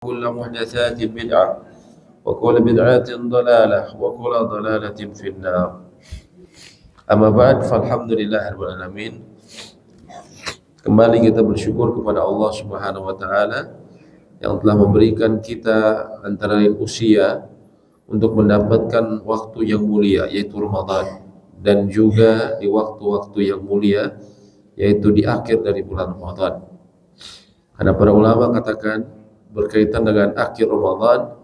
كل محدثات بدعة وكل بدعة ضلالة وكل ضلالة في النار. Amma ba'd, falhamdulillahirrahmanirrahim. Kembali kita bersyukur kepada Allah Subhanahu wa taala yang telah memberikan kita antara usia untuk mendapatkan waktu yang mulia yaitu Ramadan, dan juga di waktu-waktu yang mulia yaitu di akhir dari bulan Ramadan. Karena para ulama katakan berkaitan dengan akhir Ramadan,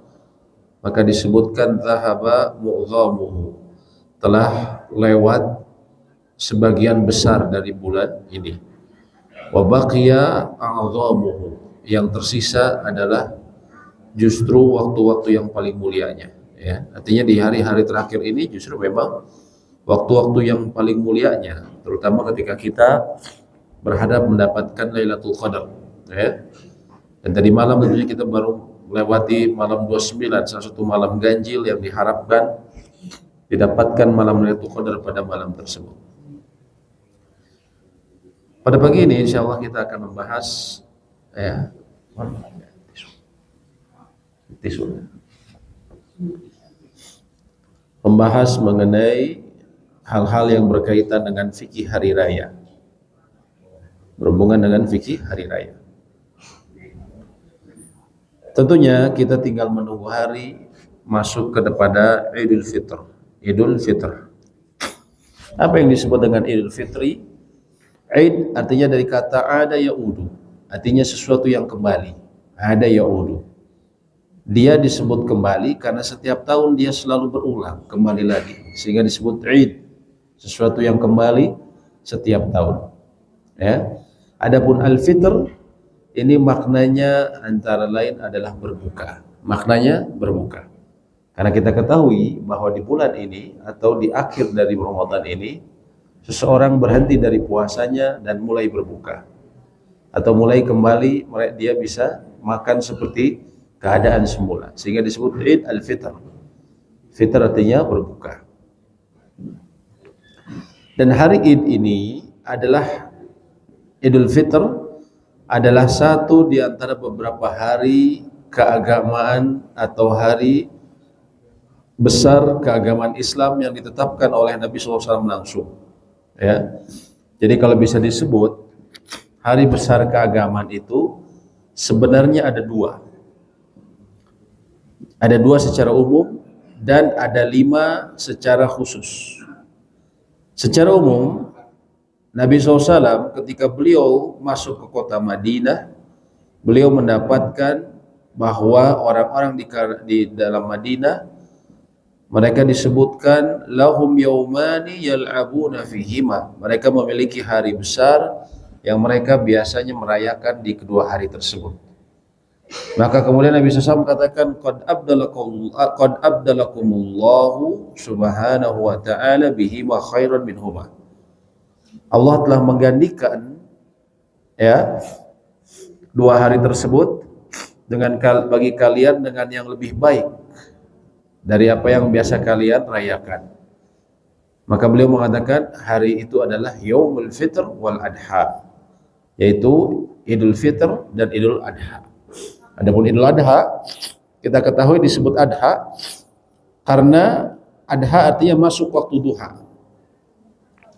maka disebutkan zahaba mu'zamuhu, telah lewat sebagian besar dari bulan ini, wa baqiya a'zamuhu, yang tersisa adalah justru waktu-waktu yang paling mulianya, ya. Artinya di hari-hari terakhir ini justru memang waktu-waktu yang paling mulianya, terutama ketika kita berhadap mendapatkan Lailatul Qadar, ya. Dan tadi malam tentunya kita baru melewati malam 29, salah satu malam ganjil yang diharapkan didapatkan malam Lailatul Qadar pada malam tersebut. Pada pagi ini insyaallah kita akan membahas membahas mengenai hal-hal yang berkaitan dengan fikih hari raya, berhubungan dengan fikih hari raya. Tentunya kita tinggal menunggu hari masuk kepada Idul Fitr. Idul Fitr. Apa yang disebut dengan Idul Fitri? Id artinya dari kata ada ya'udu, artinya sesuatu yang kembali. Ada ya'udu. Dia disebut kembali karena setiap tahun dia selalu berulang, kembali lagi, sehingga disebut Id, sesuatu yang kembali setiap tahun. Ya. Adapun Al-Fitr ini maknanya antara lain adalah berbuka. Maknanya berbuka. Karena kita ketahui bahwa di bulan ini atau di akhir dari Ramadan ini, seseorang berhenti dari puasanya dan mulai berbuka. Atau mulai kembali dia bisa makan seperti keadaan semula. Sehingga disebut Id al-Fitr. Fitr artinya berbuka. Dan hari Id ini adalah Idul Fitr, adalah satu di antara beberapa hari keagamaan atau hari besar keagamaan Islam yang ditetapkan oleh Nabi SAW langsung. Ya. Jadi kalau bisa disebut hari besar keagamaan itu sebenarnya ada dua. Ada dua secara umum dan ada 5 secara khusus. Secara umum, Nabi SAW ketika beliau masuk ke kota Madinah, beliau mendapatkan bahwa orang-orang di dalam Madinah, mereka disebutkan lahum yaumani yal'abuna fihima. Mereka memiliki hari besar yang mereka biasanya merayakan di kedua hari tersebut. Maka kemudian Nabi SAW katakan qad abdalakumullahu subhanahu wa ta'ala bihima khairan minhuma. Allah telah menggandikan dua hari tersebut bagi kalian dengan yang lebih baik dari apa yang biasa kalian rayakan. Maka beliau mengatakan hari itu adalah Yaumul Fitr wal Adha, yaitu Idul Fitr dan Idul Adha. Adapun Idul Adha kita ketahui disebut Adha karena Adha artinya masuk waktu duha.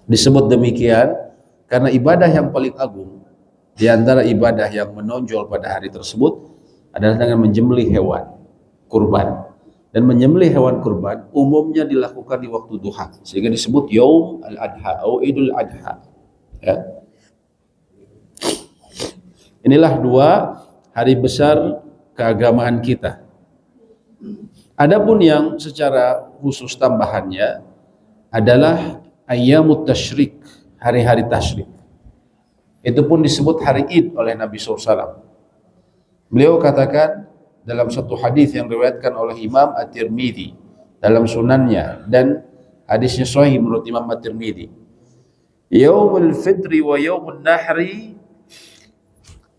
Disebut demikian karena ibadah yang paling agung di antara ibadah yang menonjol pada hari tersebut adalah dengan menyembelih hewan kurban. Dan menyembelih hewan kurban umumnya dilakukan di waktu duha, sehingga disebut Yaum al-Adha atau Idul Adha. Ya. Inilah dua hari besar keagamaan kita. Adapun yang secara khusus tambahannya adalah Ayyamut Tasyrik, hari-hari tasyrik. Itu pun disebut hari Id oleh Nabi SAW. Beliau katakan dalam satu hadis yang diriwayatkan oleh Imam At-Tirmidzi dalam sunannya, dan hadisnya sahih menurut Imam At-Tirmidzi. Yaumul Fitri wa Yaumun Nahri,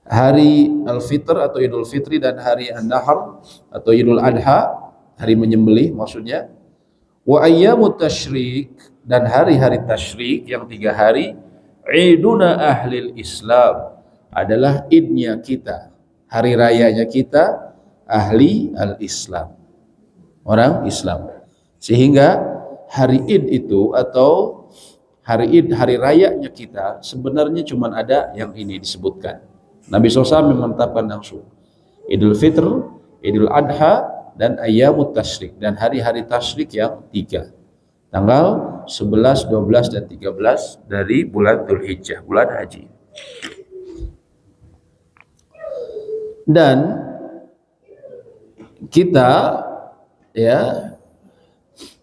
hari Al-Fitr atau Idul Fitri dan hari An-Nahr atau Idul Adha, hari menyembelih maksudnya. Wa ayyamut tasyrik, dan hari-hari tasyrik yang 3 hari, Iduna ahlil Islam, adalah idnya kita, hari rayanya kita ahli al-Islam, orang Islam. Sehingga hari Id itu atau hari Id, hari rayanya kita sebenarnya cuma ada yang ini disebutkan. Nabi SAW memantapkan langsung Idul Fitr, Idul Adha, dan Ayyamut Tasyrik, dan hari-hari tasyrik yang 3, tanggal 11, 12, dan 13 dari bulan Dzulhijjah, bulan haji. Dan kita ya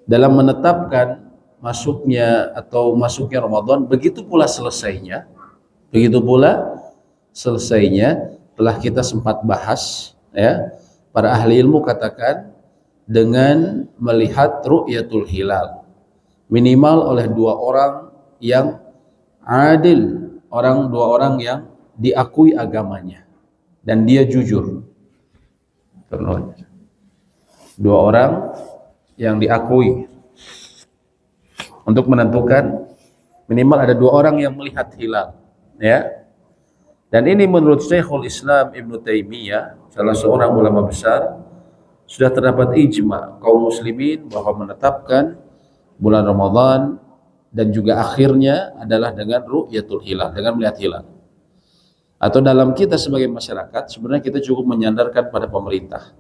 dalam menetapkan masuknya Ramadan, begitu pula selesainya telah kita sempat bahas ya, para ahli ilmu katakan dengan melihat ru'yatul hilal minimal oleh 2 orang yang adil, dua orang yang diakui agamanya dan dia jujur. 2 orang yang diakui, untuk menentukan minimal ada 2 orang yang melihat hilal ya. Dan ini menurut Syekhul Islam Ibnu Taimiyah, salah seorang ulama besar, sudah terdapat ijma kaum muslimin bahwa menetapkan bulan Ramadan dan juga akhirnya adalah dengan ru'yatul hilal, dengan melihat hilal. Atau dalam kita sebagai masyarakat, sebenarnya kita cukup menyandarkan pada pemerintah,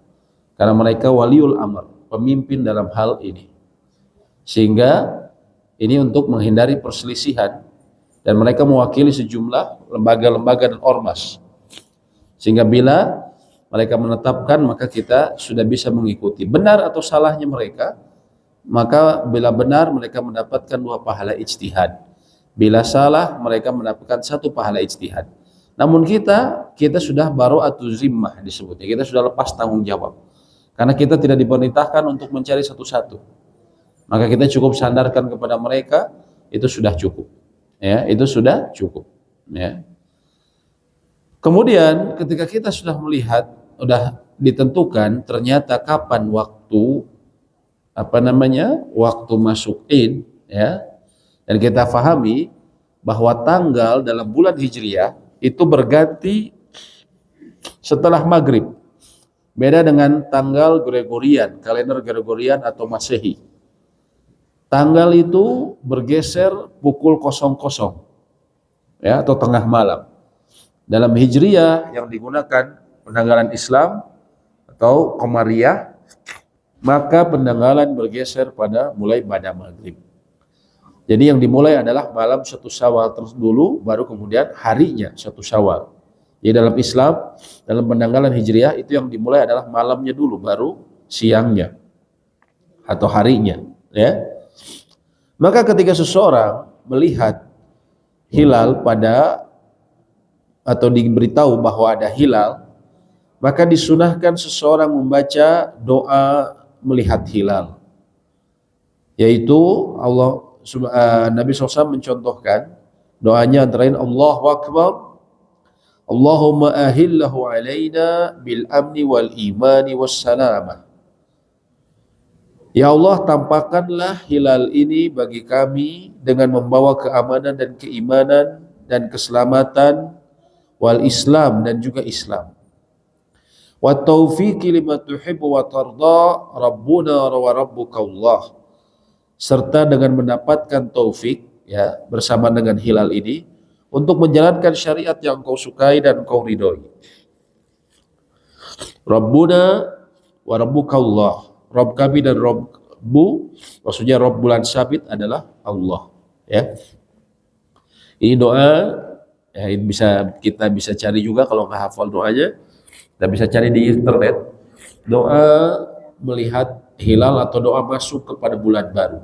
karena mereka waliul amr, pemimpin dalam hal ini. Sehingga ini untuk menghindari perselisihan, dan mereka mewakili sejumlah lembaga-lembaga dan ormas. Sehingga bila mereka menetapkan, maka kita sudah bisa mengikuti. Benar atau salahnya mereka, maka bila benar mereka mendapatkan 2 pahala ijtihad. Bila salah mereka mendapatkan 1 pahala ijtihad. Namun kita sudah baro'atu zimmah disebutnya. Kita sudah lepas tanggung jawab. Karena kita tidak diperintahkan untuk mencari satu-satu. Maka kita cukup sandarkan kepada mereka, itu sudah cukup. Ya, itu sudah cukup. Ya. Kemudian ketika kita sudah melihat, sudah ditentukan ternyata kapan waktu waktu masuk Id ya, dan kita fahami bahwa tanggal dalam bulan Hijriah itu berganti setelah maghrib, beda dengan tanggal Gregorian, kalender Gregorian atau Masehi. Tanggal itu bergeser pukul 00 ya, atau tengah malam. Dalam Hijriah yang digunakan penanggalan Islam atau Qamariyah, maka penanggalan bergeser mulai pada maghrib. Jadi yang dimulai adalah malam 1 Syawal terus dulu, baru kemudian harinya 1 Syawal. Jadi dalam Islam, dalam penanggalan Hijriah itu yang dimulai adalah malamnya dulu, baru siangnya atau harinya ya. Maka ketika seseorang melihat hilal atau diberitahu bahwa ada hilal, maka disunahkan seseorang membaca doa melihat hilal, yaitu Nabi SAW mencontohkan doanya antara lain Allahu Akbar, Allahumma ahillahu alaina bil amni wal imani was salamah. Ya Allah, tampakkanlah hilal ini bagi kami dengan membawa keamanan dan keimanan dan keselamatan, wal Islam dan juga Islam. Wa taufiqi lima tuhibbu wa tarda rabbuna wa rabbuka Allah. Serta dengan mendapatkan taufik ya bersama dengan hilal ini untuk menjalankan syariat yang kau sukai dan kau ridhoi. Rabbuna wa rabbuka Allah. Rabb kami dan Rabbu, maksudnya Rabb bulan sabit adalah Allah ya. Ini doa ya, kita bisa cari juga kalau nggak hafal doanya, kita bisa cari di internet. Doa melihat hilal atau doa masuk kepada bulan baru.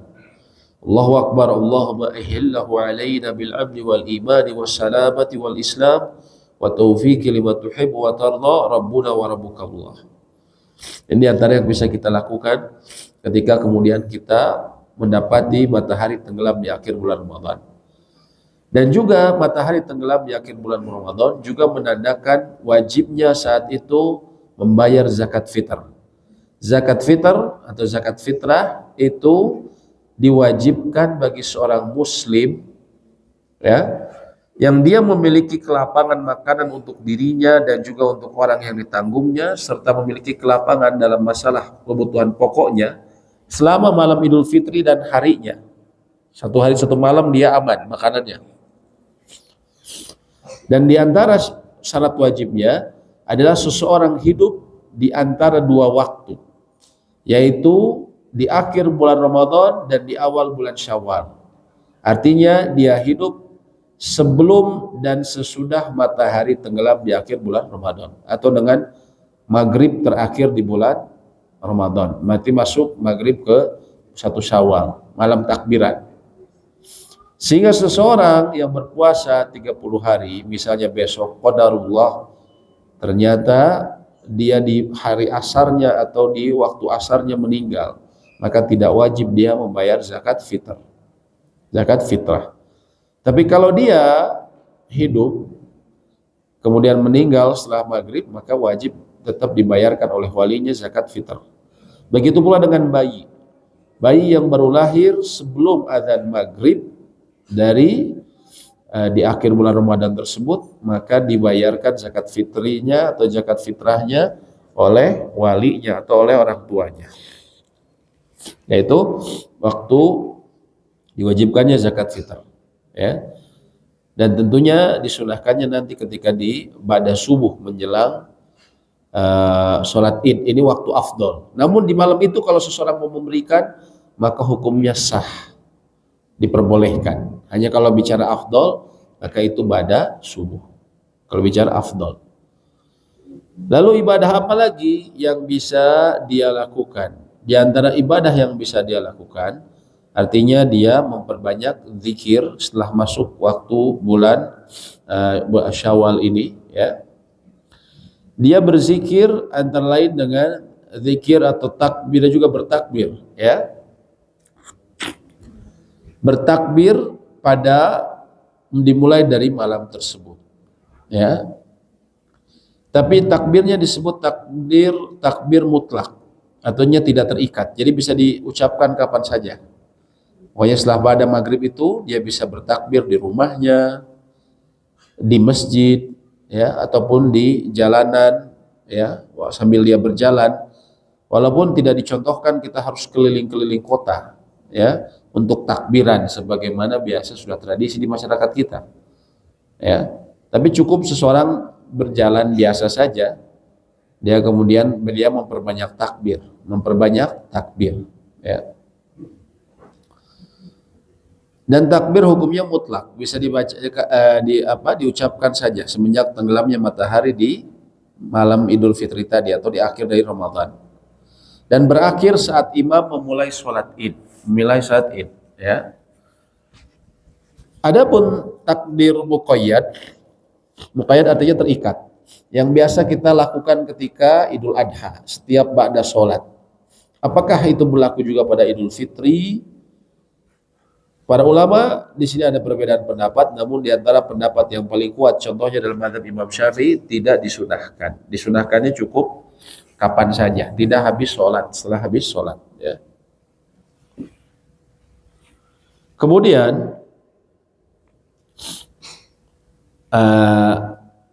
Allahu Akbar, Allahumma ahillahu alaina bil amni wal imani was salamati wal Islam wa taufiqi lima tuhibbu wa tarda rabbuna wa rabbuka Allah. Ini antara yang bisa kita lakukan ketika kemudian kita mendapati matahari tenggelam di akhir bulan Ramadan. Dan juga matahari tenggelam di akhir bulan Ramadan juga menandakan wajibnya saat itu membayar zakat fitr. Zakat fitr atau zakat fitrah itu diwajibkan bagi seorang muslim ya, yang dia memiliki kelapangan makanan untuk dirinya dan juga untuk orang yang ditanggungnya, serta memiliki kelapangan dalam masalah kebutuhan pokoknya selama malam Idul Fitri dan harinya. Satu hari satu malam dia aman makanannya. Dan di antara syarat wajibnya adalah seseorang hidup di antara dua waktu, yaitu di akhir bulan Ramadan dan di awal bulan Syawal. Artinya dia hidup sebelum dan sesudah matahari tenggelam di akhir bulan Ramadan, atau dengan maghrib terakhir di bulan Ramadan. Mati masuk maghrib ke 1 Syawal, malam takbiran. Sehingga seseorang yang berpuasa 30 hari, misalnya besok qadarullah ternyata dia di hari asarnya atau di waktu asarnya meninggal, maka tidak wajib dia membayar zakat fitrah. Zakat fitrah. Tapi kalau dia hidup kemudian meninggal setelah maghrib, maka wajib tetap dibayarkan oleh walinya zakat fitrah. Begitu pula dengan bayi. Bayi yang baru lahir sebelum azan maghrib dari di akhir bulan Ramadan tersebut, maka dibayarkan zakat fitrinya atau zakat fitrahnya oleh walinya atau oleh orang tuanya. Yaitu waktu diwajibkannya zakat fitrah, ya. Dan tentunya disunahkannya nanti ketika di ba'da subuh menjelang sholat id, ini waktu afdol. Namun di malam itu kalau seseorang mau memberikan, maka hukumnya sah, diperbolehkan. Hanya kalau bicara afdol, maka itu ba'da subuh. Kalau bicara afdol. Lalu ibadah apa lagi yang bisa dia lakukan? Di antara ibadah yang bisa dia lakukan, artinya dia memperbanyak zikir setelah masuk waktu bulan Syawal ini, ya. Dia berzikir antara lain dengan zikir atau takbir, juga bertakbir, ya. Bertakbir pada dimulai dari malam tersebut, ya. Tapi takbirnya disebut takbir mutlak, artinya tidak terikat. Jadi bisa diucapkan kapan saja. Pokoknya setelah pada maghrib itu dia bisa bertakbir di rumahnya, di masjid, ya, ataupun di jalanan, ya, sambil dia berjalan. Walaupun tidak dicontohkan kita harus keliling-keliling kota, ya, untuk takbiran sebagaimana biasa sudah tradisi di masyarakat kita, ya. Tapi cukup seseorang berjalan biasa saja, dia kemudian memperbanyak takbir, ya. Dan takbir hukumnya mutlak, bisa dibaca diucapkan saja semenjak tenggelamnya matahari di malam Idul Fitri tadi atau di akhir dari Ramadan. Dan berakhir saat imam memulai sholat id, ya. Adapun takbir muqayyad artinya terikat, yang biasa kita lakukan ketika Idul Adha, setiap ba'da sholat. Apakah itu berlaku juga pada Idul Fitri? Para ulama di sini ada perbedaan pendapat, namun di antara pendapat yang paling kuat, contohnya dalam mazhab Imam Syafi'i, tidak disunahkan. Disunahkannya cukup kapan saja, tidak habis sholat, setelah habis sholat, ya. Kemudian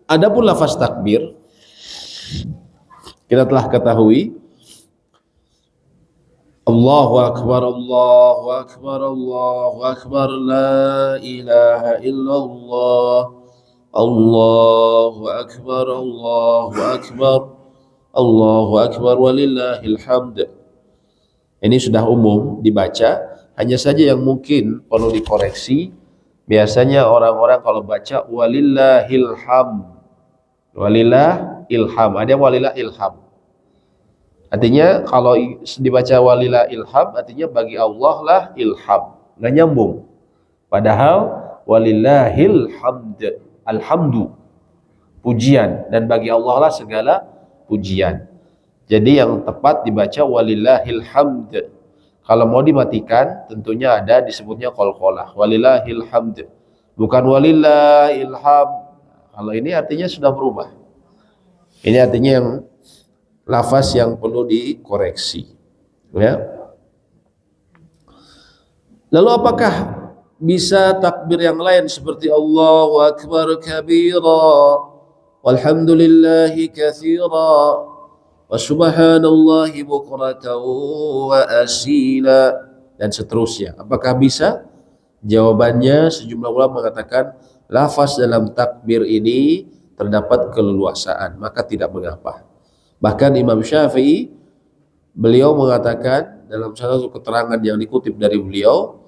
adapun lafaz takbir, kita telah ketahui Allahu Akbar, Allahu Akbar, Allahu Akbar, la ilaha illallah, Allahu Akbar, Allahu Akbar, Allahu Akbar, walillahil hamd. Ini sudah umum dibaca, hanya saja yang mungkin perlu dikoreksi, biasanya orang-orang kalau baca walillahil hamd, walillahil hamd, ada walillahil hamd. Artinya kalau dibaca walillah ilham, artinya bagi Allah lah ilham, nggak nyambung. Padahal walillahil hamd, alhamdu, pujian, dan bagi Allah lah segala pujian. Jadi yang tepat dibaca walillahil hamd. Kalau mau dimatikan, tentunya ada disebutnya qalqalah, walillahil hamd, bukan walillahil hamd. Kalau ini artinya sudah berubah. Ini artinya yang lafaz yang perlu dikoreksi, ya. Lalu apakah bisa takbir yang lain seperti Allahu Akbar kabira, walhamdulillahi katsira, wa subhanallahi bukratan wa asila, dan seterusnya. Apakah bisa? Jawabannya sejumlah ulama mengatakan lafaz dalam takbir ini terdapat keleluasaan, maka tidak mengapa. Bahkan Imam Syafi'i, beliau mengatakan dalam salah satu keterangan yang dikutip dari beliau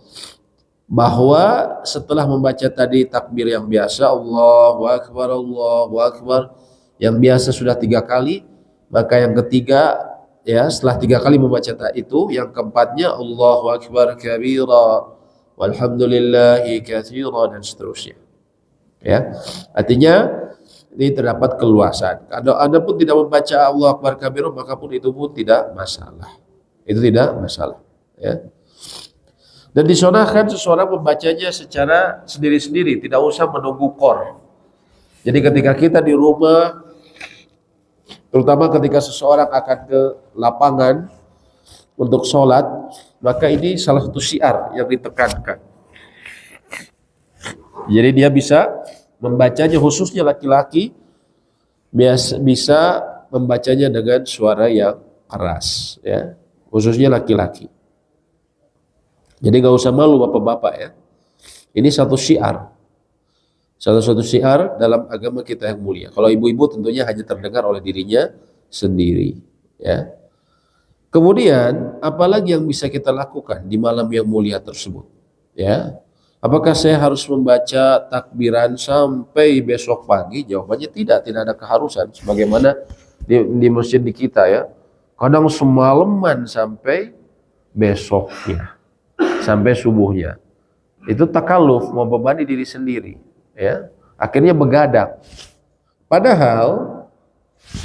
bahwa setelah membaca tadi takbir yang biasa Allahu Akbar yang biasa sudah 3 kali, maka yang ketiga ya setelah 3 kali membaca itu, yang keempatnya Allahu Akbar kabira, walhamdulillahi katsira, dan seterusnya. Ya, artinya ini terdapat keluasan. Kalau Anda pun tidak membaca Allahu Akbar kabira, maka pun itu pun tidak masalah. Itu tidak masalah. Ya. Dan disunahkan seseorang membacanya secara sendiri-sendiri, tidak usah menunggu qor. Jadi ketika kita di rumah, terutama ketika seseorang akan ke lapangan untuk sholat, maka ini salah satu syiar yang ditekankan. Jadi dia bisa membacanya, khususnya laki-laki bisa membacanya dengan suara yang keras, ya, khususnya laki-laki. Jadi gak usah malu bapak-bapak ya. Ini satu syiar, salah satu syiar dalam agama kita yang mulia. Kalau ibu-ibu tentunya hanya terdengar oleh dirinya sendiri, ya. Kemudian apalagi yang bisa kita lakukan di malam yang mulia tersebut, ya? Apakah saya harus membaca takbiran sampai besok pagi? Jawabannya tidak ada keharusan. Sebagaimana di masjid di kita ya, kadang semalaman sampai besoknya, sampai subuhnya. Itu takalluf, membebani diri sendiri, ya. Akhirnya begadang. Padahal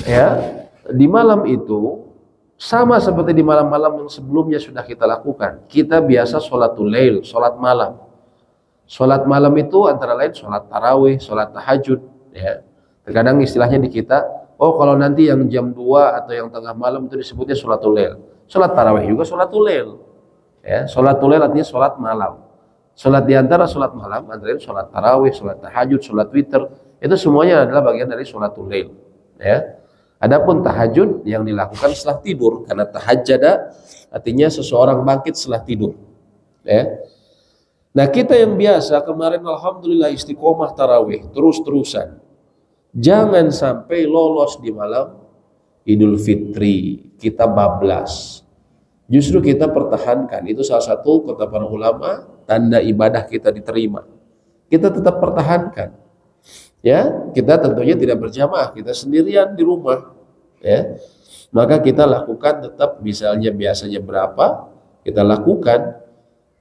ya, di malam itu sama seperti di malam-malam yang sebelumnya sudah kita lakukan. Kita biasa sholatul lail, sholat malam. Sholat malam itu antara lain sholat tarawih, sholat tahajud, ya. Terkadang istilahnya di kita, oh kalau nanti yang jam 2 atau yang tengah malam itu disebutnya sholatul lail. Sholat tarawih juga sholatul lail. Ya, sholatul lail artinya sholat malam. Sholat di antara sholat malam, antara lain sholat tarawih, sholat tahajud, sholat witir, itu semuanya adalah bagian dari sholatul lail. Ya. Adapun tahajud yang dilakukan setelah tidur, karena tahajjada artinya seseorang bangkit setelah tidur. Ya. Nah kita yang biasa kemarin alhamdulillah istiqomah tarawih terus-terusan, jangan sampai lolos di malam Idul Fitri kita bablas. Justru kita pertahankan, itu salah satu kata para ulama tanda ibadah kita diterima. Kita tetap pertahankan. Ya, kita tentunya tidak berjamaah, kita sendirian di rumah, ya. Maka kita lakukan tetap, misalnya biasanya berapa, kita lakukan.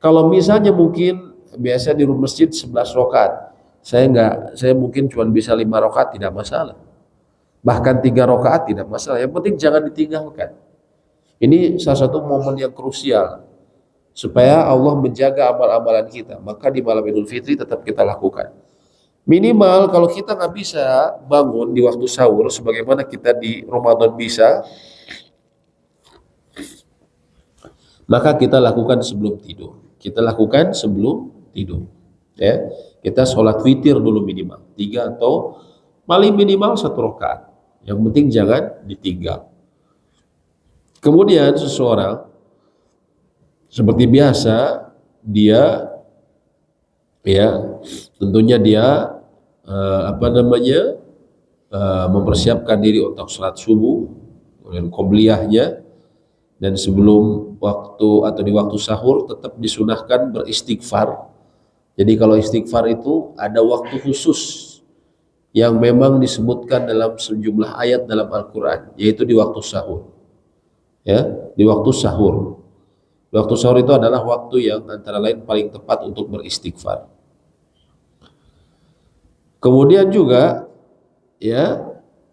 Kalau misalnya mungkin biasa di rumah masjid 11 rakaat, saya mungkin cuma bisa 5 rakaat, tidak masalah. Bahkan 3 rakaat tidak masalah. Yang penting jangan ditinggalkan. Ini salah satu momen yang krusial supaya Allah menjaga amal-amalan kita. Maka di malam Idul Fitri tetap kita lakukan. Minimal kalau kita nggak bisa bangun di waktu sahur sebagaimana kita di Ramadan bisa, maka kita lakukan sebelum tidur. Kita lakukan sebelum tidur. Ya, kita sholat witir dulu minimal 3 atau paling minimal 1 rakaat. Yang penting jangan ditinggal. Kemudian seseorang seperti biasa dia ya tentunya dia mempersiapkan diri untuk sholat subuh dan qobliyahnya, dan sebelum waktu atau di waktu sahur tetap disunahkan beristighfar. Jadi kalau istighfar itu ada waktu khusus yang memang disebutkan dalam sejumlah ayat dalam Al-Quran, yaitu di waktu sahur. Ya, di waktu sahur. Waktu sahur itu adalah waktu yang antara lain paling tepat untuk beristighfar. Kemudian juga ya,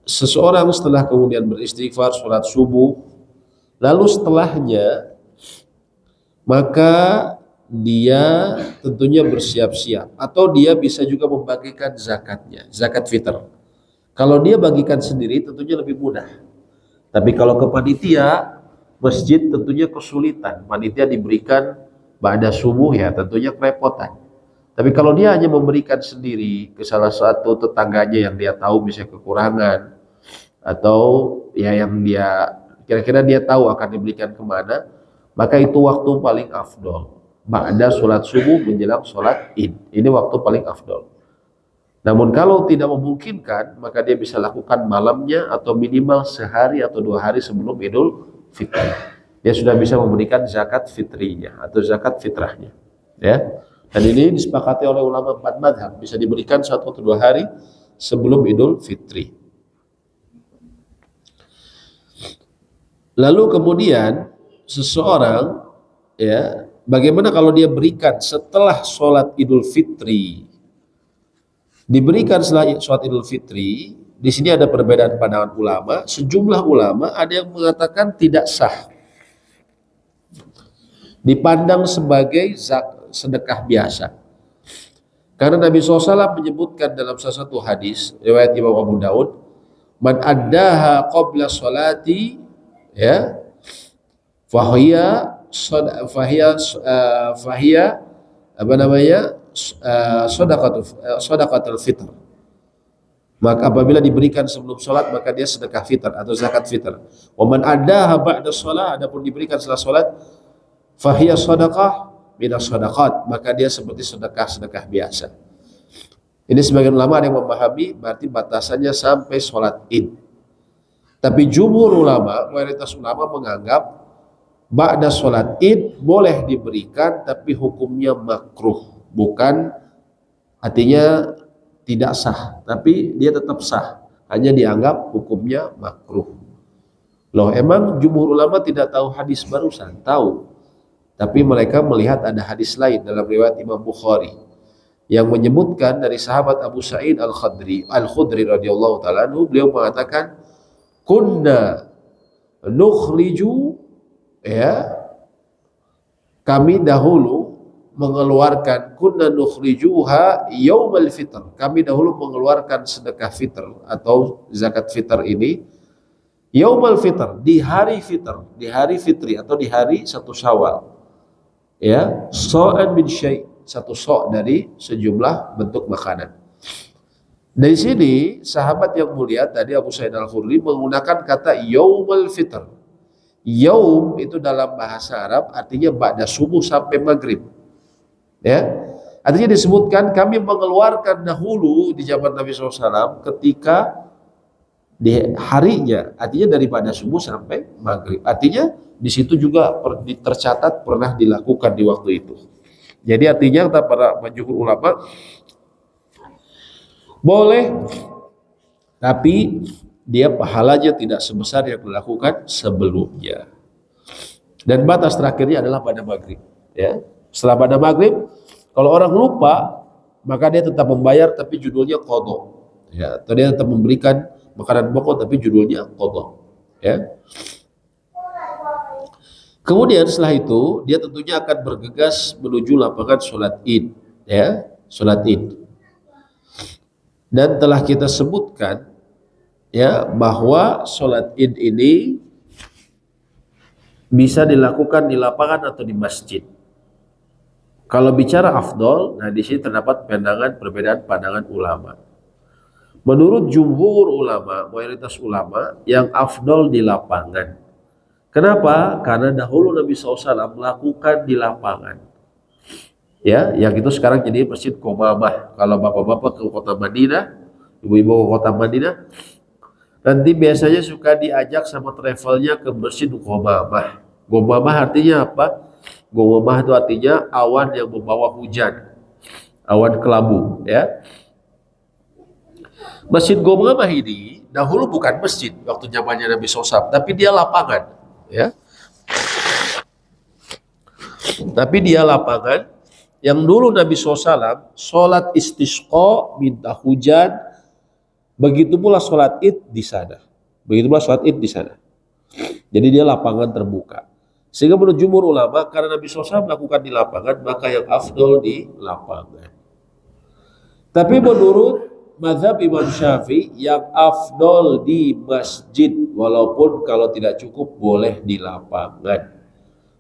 seseorang setelah kemudian beristighfar, sholat subuh, lalu setelahnya maka dia tentunya bersiap-siap, atau dia bisa juga membagikan zakatnya, zakat fitr. Kalau dia bagikan sendiri tentunya lebih mudah. Tapi kalau ke panitia masjid tentunya kesulitan. Panitia diberikan ba'da subuh ya tentunya kerepotan. Tapi kalau dia hanya memberikan sendiri ke salah satu tetangganya yang dia tahu misalnya kekurangan, atau ya yang dia kira-kira dia tahu akan diberikan kemana, maka itu waktu paling afdol. Ba'da sholat subuh menjelang sholat id. Ini waktu paling afdol. Namun kalau tidak memungkinkan, maka dia bisa lakukan malamnya atau minimal sehari atau 2 hari sebelum Idul Fitri. Dia sudah bisa memberikan zakat fitrinya atau zakat fitrahnya. Ya. Dan ini disepakati oleh ulama 4 madhab, bisa diberikan 1 atau 2 hari sebelum Idul Fitri. Lalu kemudian seseorang, ya, bagaimana kalau dia berikan setelah sholat Idul Fitri? Diberikan setelah sholat Idul Fitri, di sini ada perbedaan pandangan ulama. Sejumlah ulama ada yang mengatakan tidak sah, dipandang sebagai sedekah biasa. Karena Nabi SAW menyebutkan dalam salah satu hadis riwayat Imam Abu Daud, man addaha qabla sholati, ya, fahiya apa namanya, sedekatul fitr. Maka apabila diberikan sebelum sholat, maka dia sedekah fitr atau zakat fitr. Wa man addaha ba'da sholat, adapun diberikan setelah sholat, fahiya sedekah minas sedaqat, maka dia seperti sedekah biasa. Ini sebagian ulama ada yang memahami berarti batasannya sampai sholat id. Tapi jumhur ulama, mayoritas ulama menganggap ba'da sholat id boleh diberikan, tapi hukumnya makruh. Bukan artinya tidak sah, tapi dia tetap sah, hanya dianggap hukumnya makruh. Loh, emang jumhur ulama tidak tahu hadis barusan? Tahu. Tapi mereka melihat ada hadis lain dalam riwayat Imam Bukhari yang menyebutkan dari sahabat Abu Sa'id Al-Khudri radhiyallahu ta'ala anhu, beliau mengatakan, kunna nukhriju, ya, kami dahulu mengeluarkan, kunna nukhrijuha yaumal fitr, kami dahulu mengeluarkan sedekah fitr atau zakat fitr ini yaumal fitr, di hari fitr, di hari fitri atau di hari 1 Syawal, ya, so'an min syai', 1 so' dari sejumlah bentuk makanan. Dari sini sahabat yang mulia tadi Abu Sa'id Al-Khudri menggunakan kata yaumul fitr. Yaum itu dalam bahasa Arab artinya ba'da subuh sampai maghrib. Ya, artinya disebutkan kami mengeluarkan dahulu di zaman Nabi SAW ketika di harinya, artinya daripada subuh sampai maghrib. Artinya di situ juga tercatat pernah dilakukan di waktu itu. Jadi artinya kata para jumhur ulama boleh, tapi dia pahalanya tidak sebesar yang dilakukan sebelumnya. Dan batas terakhirnya adalah pada maghrib. Ya, setelah pada maghrib, kalau orang lupa, maka dia tetap membayar, tapi judulnya qadha. Ya, atau dia tetap memberikan makanan pokok, tapi judulnya qadha. Ya. Kemudian setelah itu dia tentunya akan bergegas menuju lapangan sholat id, ya, sholat id. Dan telah kita sebutkan, ya, bahwa sholat id ini bisa dilakukan di lapangan atau di masjid. Kalau bicara afdol, nah di sini terdapat perbedaan pandangan ulama. Menurut jumhur ulama, mayoritas ulama, yang afdol di lapangan. Kenapa? Karena dahulu Nabi SAW melakukan di lapangan. Ya, yang itu sekarang jadi Masjid Qomamah. Kalau bapak-bapak ke kota Madinah, ibu-ibu ke kota Madinah, nanti biasanya suka diajak sama travelnya ke Masjid Qomamah. Qomamah artinya apa? Qomamah itu artinya awan yang membawa hujan, awan kelabu. Ya, Masjid Qomamah ini dahulu bukan masjid waktu zamannya Nabi SAW, tapi dia lapangan. Ya, tapi dia lapangan yang dulu Nabi SAW sholat istisqa, minta hujan, begitu pula sholat id di sana. Jadi dia lapangan terbuka. Sehingga menurut jumhur ulama, karena Nabi SAW melakukan di lapangan, maka yang afdol di lapangan. Tapi menurut mazhab Imam Syafi'i, yang afdol di masjid, walaupun kalau tidak cukup boleh di lapangan.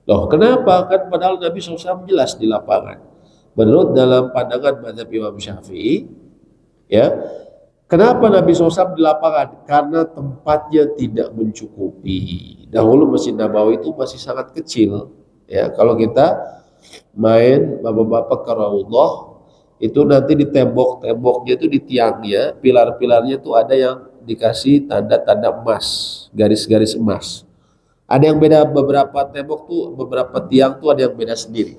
Loh, kenapa? Kan padahal Nabi SAW jelas di lapangan. Menurut dalam pandangan mazhab Imam Syafi'i, ya, kenapa Nabi SAW di lapangan? Karena tempatnya tidak mencukupi. Dahulu Masjid Nabawi itu masih sangat kecil. Ya, kalau kita main bapak-bapak ke Raudhah, itu nanti di tembok-temboknya itu di tiangnya, pilar-pilarnya itu ada yang dikasih tanda-tanda emas, garis-garis emas. Ada yang beda, beberapa tembok tuh, beberapa tiang tuh ada yang beda sendiri.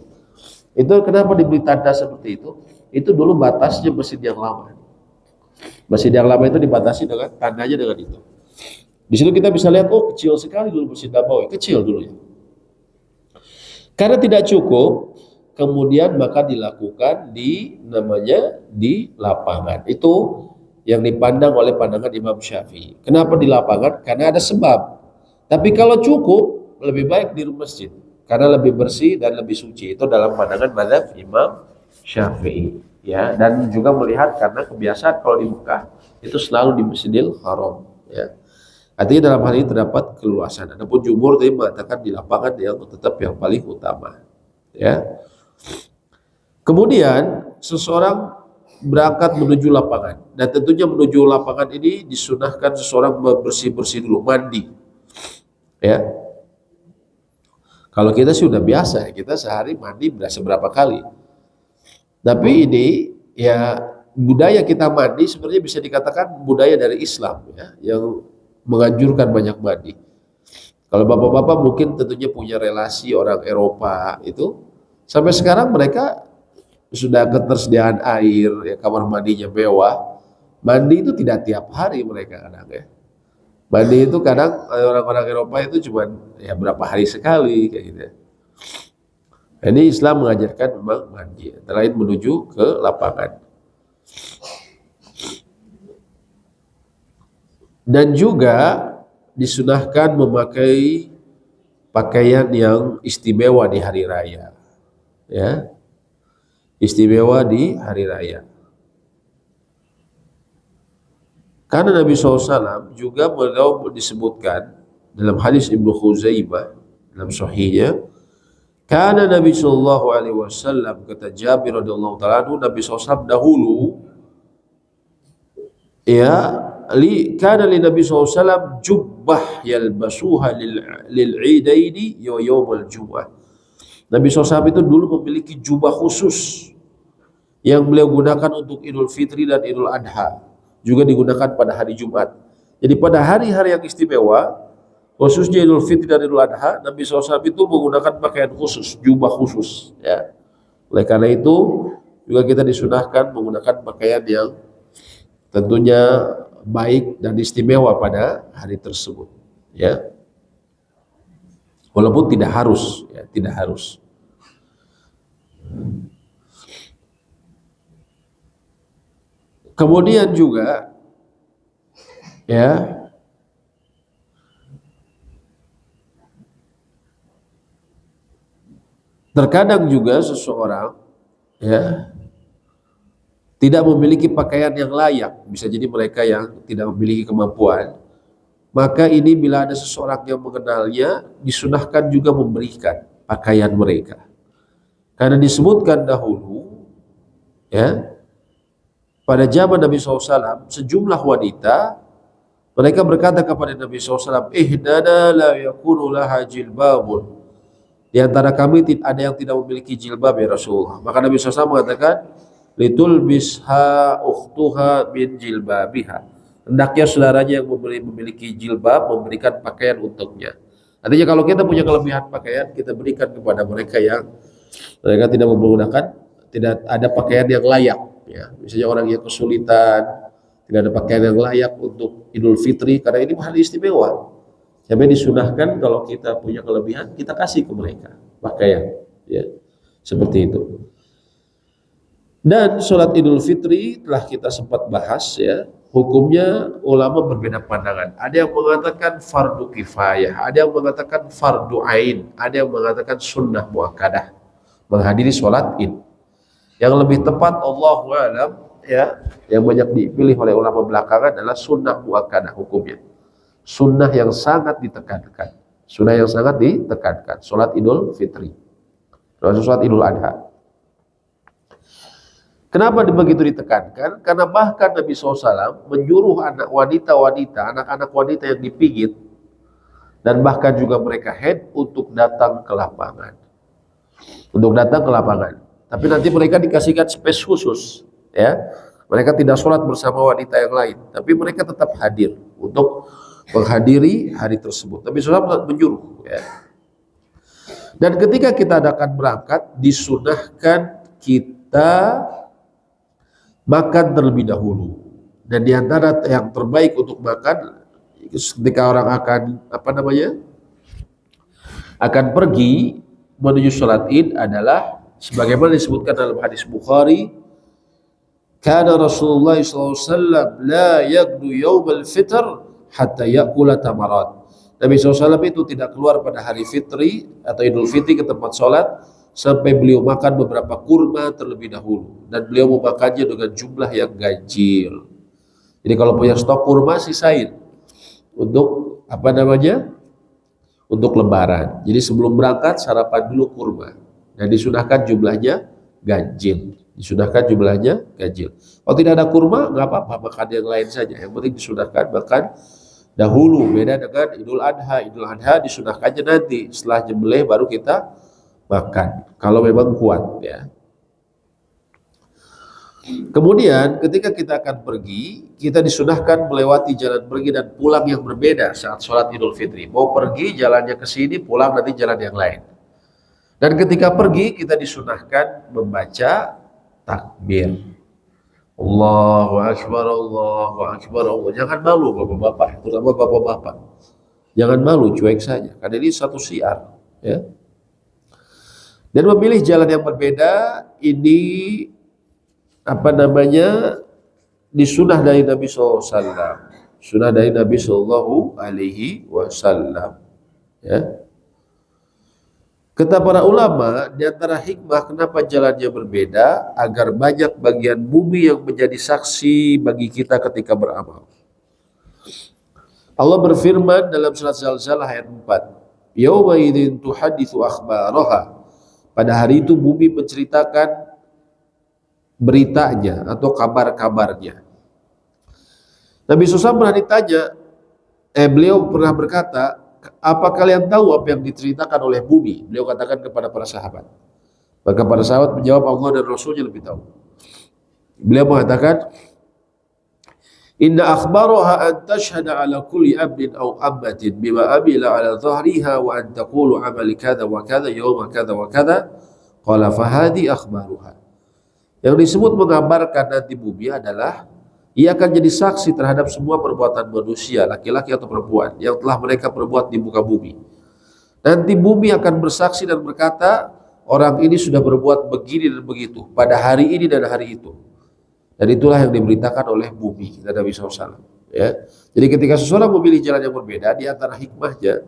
Itu kenapa diberi tanda seperti itu? Itu dulu batasnya masjid yang lama. Masjid yang lama itu dibatasi dengan tandanya dengan itu. Di situ kita bisa lihat, oh kecil sekali dulu Masjid Nabawi, kecil dulu ya. Karena tidak cukup, kemudian maka dilakukan di namanya di lapangan. Itu yang dipandang oleh pandangan Imam Syafi'i. Kenapa di lapangan? Karena ada sebab. Tapi kalau cukup, lebih baik di masjid. Karena lebih bersih dan lebih suci. Itu dalam pandangan mazhab Imam Syafi'i. Ya, dan juga melihat karena kebiasaan kalau di Mekah itu selalu di Masjidil Haram. Ya. Artinya dalam hal ini terdapat keluasan. Adapun jumhur tadi mengatakan di lapangan yang tetap yang paling utama. Ya. Kemudian seseorang berangkat menuju lapangan dan tentunya menuju lapangan ini disunahkan seseorang bersih-bersih dulu, mandi. Ya. Kalau kita sih udah biasa, kita sehari mandi berasa berapa kali. Tapi ini ya budaya kita mandi sebenarnya bisa dikatakan budaya dari Islam ya, yang menganjurkan banyak mandi. Kalau bapak-bapak mungkin tentunya punya relasi orang Eropa itu, sampai sekarang mereka sudah ketersediaan air, ya, kamar mandinya mewah. Mandi itu tidak tiap hari mereka kadang ya. Mandi itu kadang orang-orang Eropa itu cuma ya berapa hari sekali kayak gitu ya. Ini Islam mengajarkan memang mandi, selain menuju ke lapangan. Dan juga disunahkan memakai pakaian yang istimewa di hari raya. Ya, istimewa di hari raya. Karena Nabi SAW juga beliau disebutkan dalam hadis Ibnu Khuzaimah dalam sahihnya, karena Nabi Shallallahu Alaihi Wasallam, kata Jabir radhiyallahu taala anhu, Nabi SAW dahulu ya karena li Nabi SAW jubbah yalbasuha lil idaini yawmul jum'ah. Nabi SAW itu dulu memiliki jubah khusus yang beliau gunakan untuk Idul Fitri dan Idul Adha, juga digunakan pada hari Jumat. Jadi pada hari-hari yang istimewa, khususnya Idul Fitri dan Idul Adha, Nabi SAW itu menggunakan pakaian khusus, jubah khusus. Ya. Oleh karena itu, juga kita disunahkan menggunakan pakaian yang tentunya baik dan istimewa pada hari tersebut. Ya. Walaupun tidak harus, ya, tidak harus. Kemudian juga, ya, terkadang juga seseorang ya tidak memiliki pakaian yang layak, bisa jadi mereka yang tidak memiliki kemampuan, maka ini bila ada seseorang yang mengenalnya, disunahkan juga memberikan pakaian mereka. Karena disebutkan dahulu ya, pada zaman Nabi SAW, sejumlah wanita mereka berkata kepada Nabi SAW, ihdana la yakunu laha jilbabun. Di antara kami ada yang tidak memiliki jilbab ya Rasulullah. Maka Nabi SAW mengatakan, litulbisha ukhtuha min jilbabiha. Hendaknya saudaranya yang memiliki jilbab memberikan pakaian untuknya. Artinya kalau kita punya kelebihan pakaian, kita berikan kepada mereka yang mereka tidak menggunakan, tidak ada pakaian yang layak. Ya, misalnya orang yang kesulitan, tidak ada pakaian yang layak untuk Idul Fitri, karena ini hari istimewa. Sampai disunahkan kalau kita punya kelebihan, kita kasih ke mereka pakaian. Ya, seperti itu. Dan sholat Idul Fitri telah kita sempat bahas ya, hukumnya ulama berbeda pandangan. Ada yang mengatakan fardu kifayah, ada yang mengatakan fardu ain, ada yang mengatakan sunnah muakkadah menghadiri sholat Id. Yang lebih tepat Allahu a'lam ya, yang banyak dipilih oleh ulama belakangan adalah sunnah muakkadah hukumnya. Sunnah yang sangat ditekankan. Sunnah yang sangat ditekankan. Sholat Idul Fitri, termasuk sholat Idul Adha. Kenapa begitu ditekankan? Karena bahkan Nabi SAW menyuruh anak wanita-wanita, anak-anak wanita yang dipigit, dan bahkan juga mereka haid untuk datang ke lapangan. Untuk datang ke lapangan. Tapi nanti mereka dikasihkan space khusus. Ya, mereka tidak sholat bersama wanita yang lain. Tapi mereka tetap hadir untuk menghadiri hari tersebut. Nabi SAW menyuruh. Ya. Dan ketika kita akan berangkat, disunahkan kita makan terlebih dahulu. Dan diantara yang terbaik untuk makan ketika orang akan akan pergi menuju sholat id adalah sebagaimana disebutkan dalam hadis Bukhari, kana Rasulullah SAW la yagdu yawm al-fitr hatta yakula tamarat. Nabi SAW itu tidak keluar pada hari fitri atau idul fitri ke tempat sholat sampai beliau makan beberapa kurma terlebih dahulu, dan beliau memakannya dengan jumlah yang ganjil. Jadi kalau punya stok kurma sisain untuk untuk lebaran. Jadi sebelum berangkat sarapan dulu kurma, dan disunahkan jumlahnya ganjil. Kalau tidak ada kurma nggak apa-apa, makan yang lain saja. Yang penting disunahkan makan dahulu. Beda dengan Idul Adha. Idul Adha disunahkannya nanti setelah nyembelih baru kita makan, kalau memang kuat ya. Kemudian ketika kita akan pergi, kita disunahkan melewati jalan pergi dan pulang yang berbeda saat sholat Idul Fitri. Mau pergi jalannya ke sini, pulang nanti jalan yang lain. Dan ketika pergi kita disunahkan membaca takbir. Allahu Akbar, Allahu Akbar, Allah. Jangan malu bapak-bapak, terutama bapak-bapak. Jangan malu, cuek saja, karena ini satu syiar ya. Dan memilih jalan yang berbeda ini disunah dari Nabi SAW. Sunnah dari Nabi Sallallahu Alaihi Wasallam. Ya. Kata para ulama, di antara hikmah kenapa jalannya berbeda, agar banyak bagian bumi yang menjadi saksi bagi kita ketika beramal. Allah berfirman dalam surat Zalzalah ayat 4, Yawma idzin tuhaditsu akhbaraha. Pada hari itu bumi menceritakan beritanya atau kabar-kabarnya. Nabi SAW pernah ditanya, beliau pernah berkata, apa kalian tahu apa yang diceritakan oleh bumi? Beliau katakan kepada para sahabat. Maka para sahabat menjawab, Allah dan Rasulnya lebih tahu. Beliau mengatakan, Inna akhbaraha an tashhada ala kulli abdin aw ammatin bima amila ala dhahriha wa an taqulu amali kada wa kada yawma kada wa kada. Qala fahadi akhbaruha. Yang disebut mengabarkan nanti bumi adalah ia akan jadi saksi terhadap semua perbuatan manusia, laki-laki atau perempuan, yang telah mereka perbuat di muka bumi. Nanti bumi akan bersaksi dan berkata, orang ini sudah berbuat begini dan begitu pada hari ini dan hari itu. Dan itulah yang diberitakan oleh bumi dan Nabi SAW. Ya. Jadi ketika seseorang memilih jalan yang berbeda, di antara hikmahnya,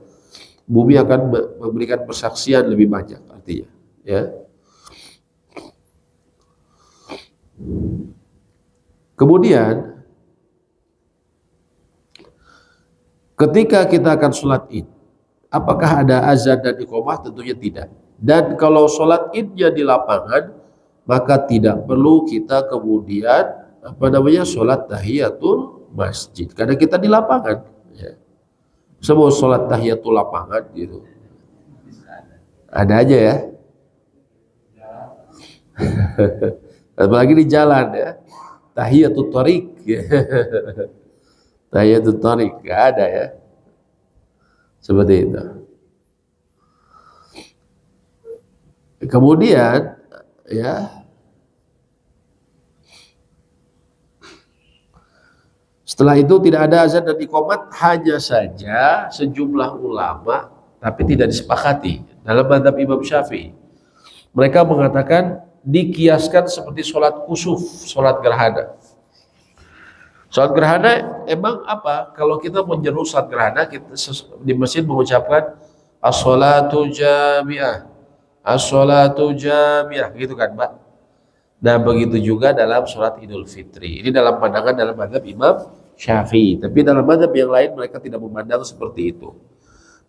bumi akan memberikan persaksian lebih banyak artinya. Ya. Kemudian, ketika kita akan sholat id, apakah ada azan dan iqamah? Tentunya tidak. Dan kalau sholat idnya di lapangan, maka tidak perlu kita kemudian sholat tahiyatul masjid, karena kita di lapangan ya. Semua sholat tahiyatul lapangan gitu ada aja ya. Apalagi di jalan ya, tahiyatul thariq ya. Tahiyatul thariq gak ada ya, seperti itu. Kemudian ya, setelah itu tidak ada azan dan iqamat, hanya saja sejumlah ulama tapi tidak disepakati dalam mazhab Imam Syafi'i. Mereka mengatakan dikiaskan seperti sholat kusuf, sholat gerhana. Sholat gerhana emang apa? Kalau kita menyeru sholat gerhana, kita di masjid mengucapkan as-sholatu jami'ah, as-sholatu jami'ah, gitu kan Pak? Nah begitu juga dalam sholat Idul Fitri. Ini dalam pandangan dalam mazhab Imam Syafi'i. Tapi dalam mazhab yang lain mereka tidak memandang seperti itu.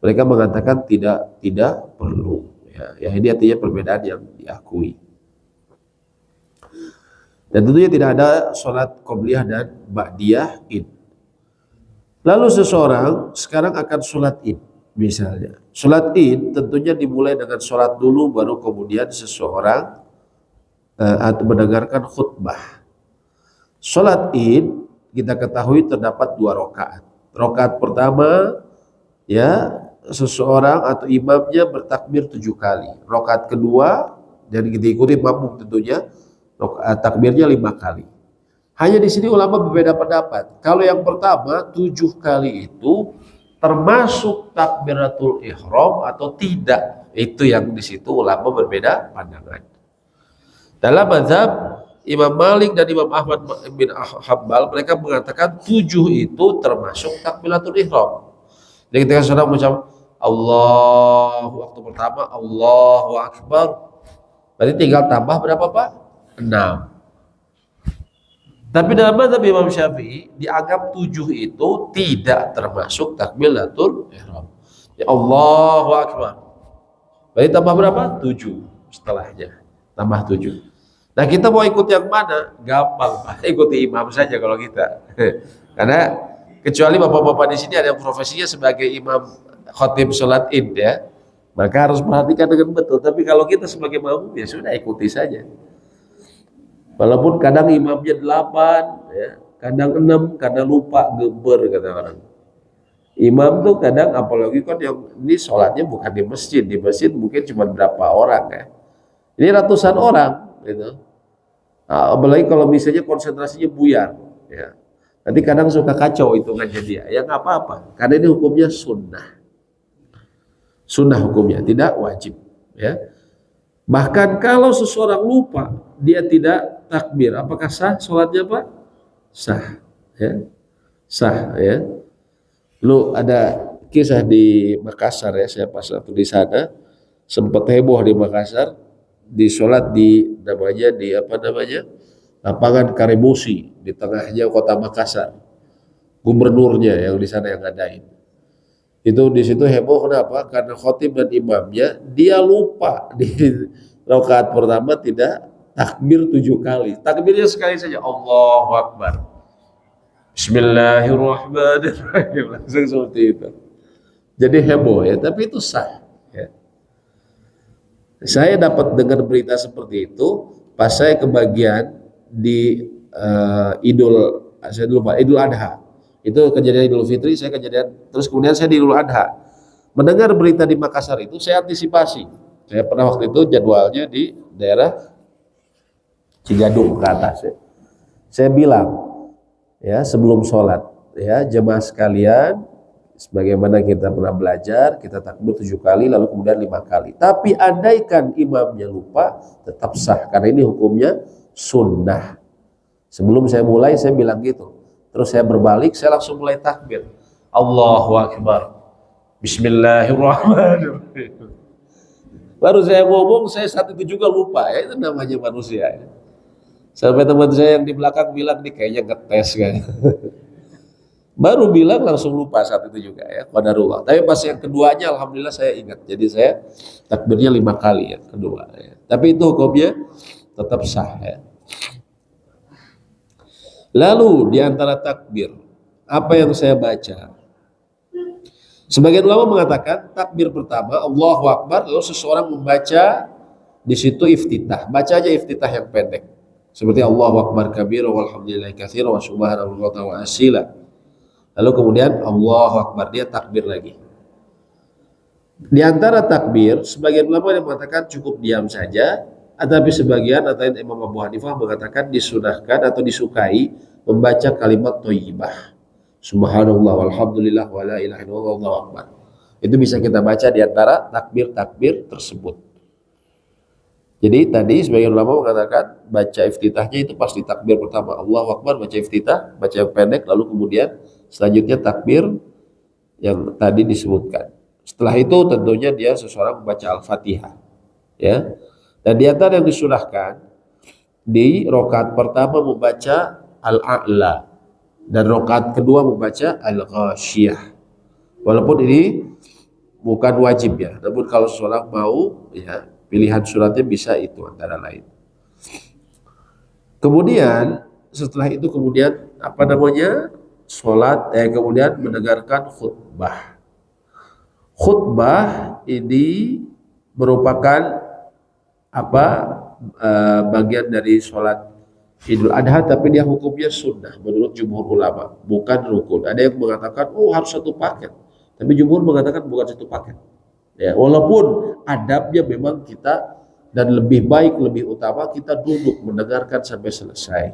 Mereka mengatakan tidak perlu. Ya, ini artinya perbedaan yang diakui. Dan tentunya tidak ada sholat qobliyah dan ba'diyah id. Lalu seseorang sekarang akan sholat id misalnya. Sholat id tentunya dimulai dengan sholat dulu, baru kemudian seseorang atau mendengarkan khutbah. Sholat id kita ketahui terdapat 2 rakaat. Rakaat pertama ya seseorang atau imamnya bertakbir 7 kali. Rakaat kedua dan diikuti makmum tentunya takbirnya 5 kali. Hanya di sini ulama berbeda pendapat. Kalau yang pertama 7 kali itu termasuk takbiratul ihram atau tidak, itu yang di situ ulama berbeda pandangan. Dalam mazhab Imam Malik dan Imam Ahmad bin Hanbal, mereka mengatakan 7 itu termasuk takbiratul ihram. Jadi ketika saudara mengucap Allahu waktu pertama Allahu Akbar, berarti tinggal tambah berapa Pak? 6. Tapi dalam mazhab Imam Syafi'i dianggap 7 itu tidak termasuk takbiratul ihram. Ya Allahu Akbar. Berarti tambah berapa? 7 setelahnya. Tambah 7. Nah kita mau ikut yang mana? Gampang Pak, ikuti imam saja kalau kita. Karena kecuali bapak-bapak di sini ada yang profesinya sebagai imam khotib sholat id ya, maka harus perhatikan dengan betul. Tapi kalau kita sebagai makmum ya sudah ikuti saja. Walaupun kadang imamnya 8, ya, kadang 6, kadang lupa geber kata orang. Imam tuh kadang apalagi kan yang ini sholatnya bukan di masjid mungkin cuma berapa orang ya. Ini ratusan orang gitu. Apalagi kalau misalnya konsentrasinya buyar ya. Nanti kadang suka kacau hitungannya dia. Ya nggak apa-apa, karena ini hukumnya sunnah. Sunnah hukumnya, tidak wajib ya. Bahkan kalau seseorang lupa, dia tidak takbir, apakah sah sholatnya Pak? Sah ya. Sah ya. Lu ada kisah di Makassar ya, saya pas waktu di sana sempat heboh di Makassar, di sholat di lapangan Karibosi di tengahnya kota Makassar. Gubernurnya yang di sana yang ngadain. Itu di situ heboh kenapa? Karena khotib dan imamnya dia lupa di rakaat pertama tidak takbir 7 kali. Takbirnya sekali saja, Allahu Akbar. Bismillahirrahmanirrahim. Langsung seperti itu. Jadi heboh ya, tapi itu sah ya. Saya dapat dengar berita seperti itu pas saya kebagian di Idul Adha. Itu kejadian Idul Fitri, saya kejadian terus kemudian saya di Idul Adha. Mendengar berita di Makassar itu saya antisipasi. Saya pernah waktu itu jadwalnya di daerah Cigadung ke atas ya. Saya bilang ya sebelum sholat ya jemaah sekalian, sebagaimana kita pernah belajar, kita takbir 7 kali lalu kemudian 5 kali. Tapi andaikan imamnya lupa, tetap sah karena ini hukumnya sunnah. Sebelum saya mulai saya bilang gitu. Terus saya berbalik, saya langsung mulai takbir. Allahu Akbar. Bismillahirrahmanirrahim. Baru saya ngomong, saya saat itu juga lupa ya, itu namanya manusia ya. Sampai teman saya yang di belakang bilang nih kayaknya ngetes kan. Baru bilang langsung lupa saat itu juga ya, qadarullah. Tapi pas yang keduanya alhamdulillah saya ingat. Jadi saya takbirnya 5 kali ya kedua ya. Tapi itu hukumnya tetap sah ya. Lalu di antara takbir apa yang saya baca? Sebagian ulama mengatakan takbir pertama Allahu Akbar, lalu seseorang membaca di situ iftitah. Baca aja iftitah yang pendek. Seperti Allahu Akbar kabira walhamdulillahi katsira wa subhanallahi wa asila. Lalu kemudian Allahu Akbar, dia takbir lagi. Di antara takbir, sebagian ulama yang mengatakan cukup diam saja, tetapi sebagian atau Imam Abu Hanifah mengatakan disunahkan atau disukai membaca kalimat thayyibah. Subhanallah walhamdulillah wa la ilaha illallah wallahu akbar. Itu bisa kita baca di antara takbir-takbir tersebut. Jadi tadi sebagian ulama mengatakan baca iftitahnya itu pas di takbir pertama Allahu Akbar, baca iftitah, baca yang pendek, lalu kemudian selanjutnya takbir yang tadi disebutkan. Setelah itu tentunya dia seseorang membaca Al-Fatihah ya. Dan di antara yang disunahkan di rakaat pertama membaca Al-A'la dan rakaat kedua membaca Al-Ghasyiyah. Walaupun ini bukan wajib ya, namun kalau seseorang mau ya pilihan suratnya bisa itu antara lain. Kemudian setelah itu kemudian apa namanya? Sholat, kemudian mendengarkan khutbah. Khutbah ini merupakan apa bagian dari sholat Idul Adha, tapi dia hukumnya sunnah menurut jumhur ulama, bukan rukun. Ada yang mengatakan oh harus satu paket, tapi jumhur mengatakan bukan satu paket. Ya, walaupun adabnya memang kita dan lebih baik, lebih utama kita duduk mendengarkan sampai selesai.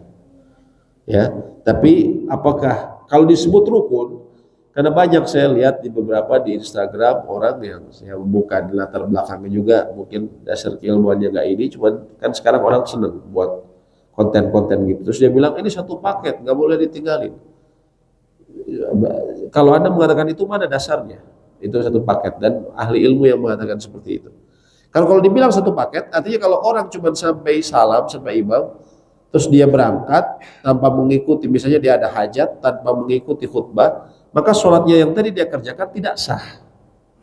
Ya, tapi apakah kalau disebut rukun? Karena banyak saya lihat di beberapa di Instagram orang yang bukan latar belakangnya juga mungkin dasar keilmuannya nggak ini, cuman kan sekarang orang seneng buat konten-konten gitu. Terus dia bilang ini satu paket nggak boleh ditinggalin. Kalau Anda mengatakan itu mana dasarnya? Itu satu paket dan ahli ilmu yang mengatakan seperti itu. Kalau dibilang satu paket, artinya kalau orang cuma sampai salam sampai imam, terus dia berangkat tanpa mengikuti, misalnya dia ada hajat tanpa mengikuti khutbah, maka sholatnya yang tadi dia kerjakan tidak sah.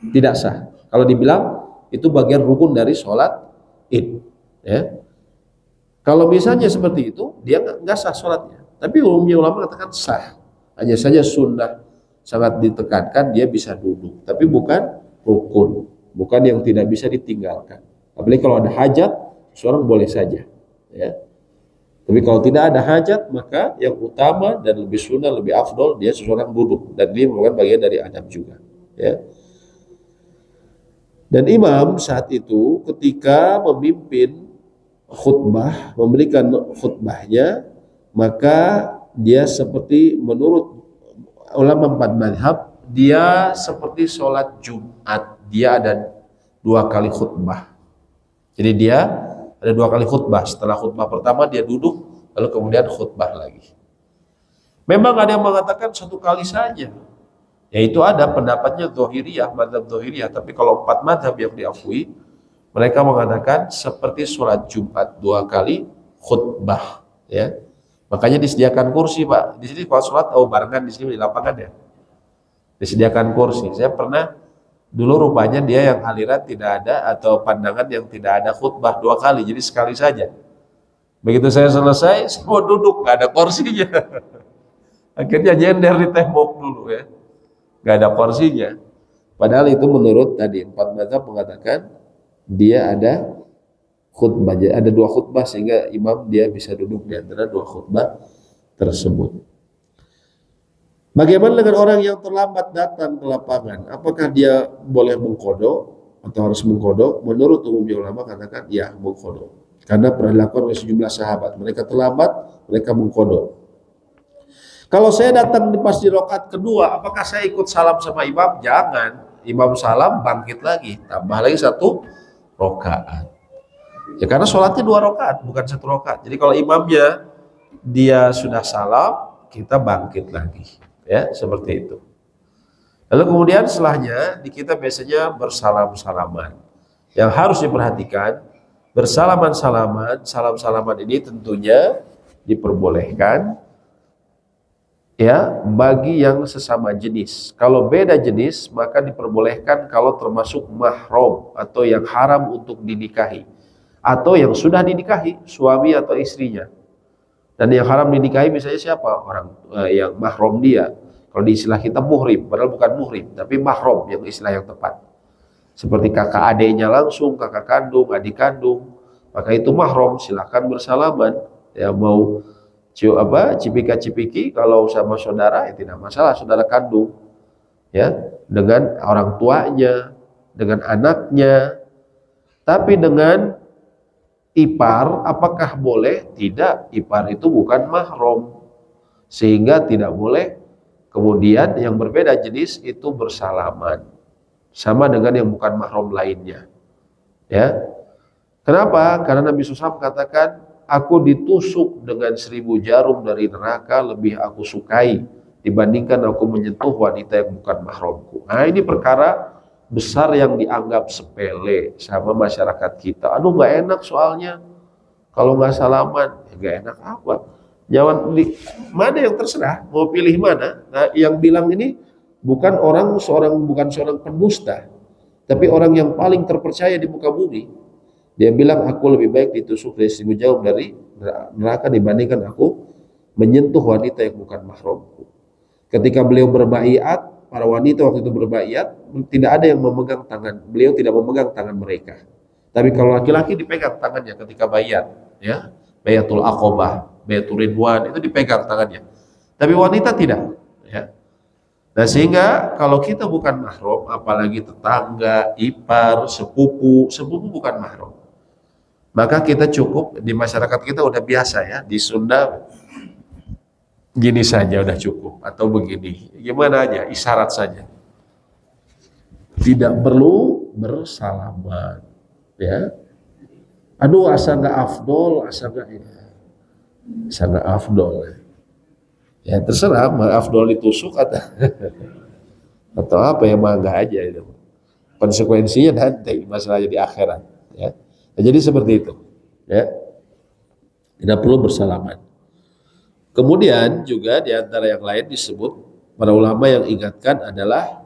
Tidak sah. Kalau dibilang itu bagian rukun dari sholat id. Ya. Kalau misalnya seperti itu, dia nggak sah sholatnya. Tapi umumnya ulama katakan sah. Hanya saja sunnah sangat ditekankan dia bisa duduk. Tapi bukan rukun. Bukan yang tidak bisa ditinggalkan. Apalagi kalau ada hajat, seorang boleh saja. Ya. Tapi kalau tidak ada hajat, maka yang utama dan lebih sunnah, lebih afdol, dia seseorang duduk. Dan ini merupakan bagian dari adab juga. Ya. Dan imam saat itu ketika memimpin khutbah, memberikan khutbahnya, maka dia seperti menurut ulama 4 mazhab, dia seperti sholat Jumat. Dia ada 2 kali khutbah. Jadi dia ada 2 kali khutbah. Setelah khutbah pertama dia duduk, lalu kemudian khutbah lagi. Memang ada yang mengatakan 1 kali saja. Yaitu ada pendapatnya Dzahiriyah, mazhab Dzahiriyah. Tapi kalau 4 mazhab yang diakui, mereka mengatakan seperti sholat Jumat 2 kali khutbah. Ya, makanya disediakan kursi Pak. Di sini kalau sholat barengan di sini di lapangan ya. Disediakan kursi. Saya pernah dulu rupanya dia yang aliran tidak ada atau pandangan yang tidak ada khutbah 2 kali, jadi sekali saja. Begitu saya selesai, semua duduk, nggak ada kursinya. Akhirnya nyender di tembok dulu ya, nggak ada kursinya. Padahal itu menurut tadi 4 mazhab mengatakan dia ada khutbah, ada 2 khutbah sehingga imam dia bisa duduk di antara 2 khutbah tersebut. Bagaimana dengan orang yang terlambat datang ke lapangan? Apakah dia boleh mengkodok atau harus mengkodok? Menurut umumnya ulama katakan ya mengkodok. Karena pernah dilakukan oleh sejumlah sahabat. Mereka terlambat, mereka mengkodok. Kalau saya datang pas di rakaat kedua, apakah saya ikut salam sama imam? Jangan. Imam salam, bangkit lagi. Tambah lagi 1 rakaat. Ya karena sholatnya 2 rakaat, bukan 1 rakaat. Jadi kalau imamnya dia sudah salam, kita bangkit lagi. Ya, seperti itu. Lalu kemudian setelahnya di kita biasanya bersalam-salaman. Yang harus diperhatikan, bersalaman-salaman, salam-salaman ini tentunya diperbolehkan ya bagi yang sesama jenis. Kalau beda jenis maka diperbolehkan kalau termasuk mahram atau yang haram untuk dinikahi atau yang sudah dinikahi suami atau istrinya. Dan yang haram dinikahi misalnya siapa? Orang yang mahram dia. Kalau di istilah kita muhrim, padahal bukan muhrim, tapi mahram yang istilah yang tepat. Seperti kakak adiknya langsung, kakak kandung, adik kandung, maka itu mahram, silakan bersalaman. Ya mau cipika-cipiki kalau sama saudara ya tidak masalah, saudara kandung. Ya, dengan orang tuanya, dengan anaknya. Tapi dengan ipar, apakah boleh? Tidak, ipar itu bukan mahram. Sehingga tidak boleh kemudian yang berbeda jenis itu bersalaman. Sama dengan yang bukan mahram lainnya. Ya. Kenapa? Karena Nabi SAW katakan, aku ditusuk dengan 1000 jarum dari neraka lebih aku sukai dibandingkan aku menyentuh wanita yang bukan mahramku. Nah ini perkara besar yang dianggap sepele sama masyarakat kita. Aduh nggak enak soalnya kalau nggak salaman. Ya nggak enak apa? Jangan mana yang terserah mau pilih mana. Nah yang bilang ini bukan seorang pendusta, tapi orang yang paling terpercaya di muka bumi. Dia bilang aku lebih baik ditusuk dari 1000 jauh dari neraka dibandingkan aku menyentuh wanita yang bukan mahramku. Ketika beliau berbaiat, para wanita waktu itu berbaiat, tidak ada yang memegang tangan. Beliau tidak memegang tangan mereka. Tapi kalau laki-laki dipegang tangannya ketika baiat, ya. Baiatul Aqobah, Baiatul Ridwan itu dipegang tangannya. Tapi wanita tidak, ya. Nah, sehingga kalau kita bukan mahram, apalagi tetangga, ipar, sepupu bukan mahram. Maka kita cukup di masyarakat kita udah biasa ya, di Sunda gini saja udah cukup atau begini. Gimana aja, isyarat saja. Tidak perlu bersalaman, ya. Aduh, asa nggak afdol, asa nggak afdol. Ya terserah, afdol ditusuk atau apa ya, mangga aja itu. Konsekuensinya nanti masalahnya di akhirat. Ya. Nah, jadi seperti itu. Ya. Tidak perlu bersalaman. Kemudian juga di antara yang lain disebut para ulama yang ingatkan adalah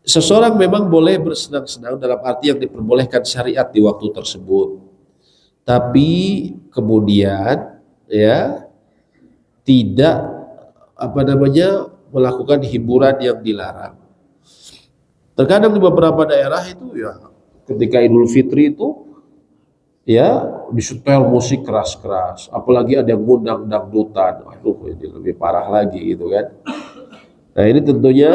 seseorang memang boleh bersenang-senang dalam arti yang diperbolehkan syariat di waktu tersebut. Tapi kemudian ya tidak melakukan hiburan yang dilarang. Terkadang di beberapa daerah itu ya ketika Idul Fitri itu ya disetel musik keras-keras, apalagi ada yang ngundang dangdutan. Aduh, ini lebih parah lagi gitu kan. Nah, ini tentunya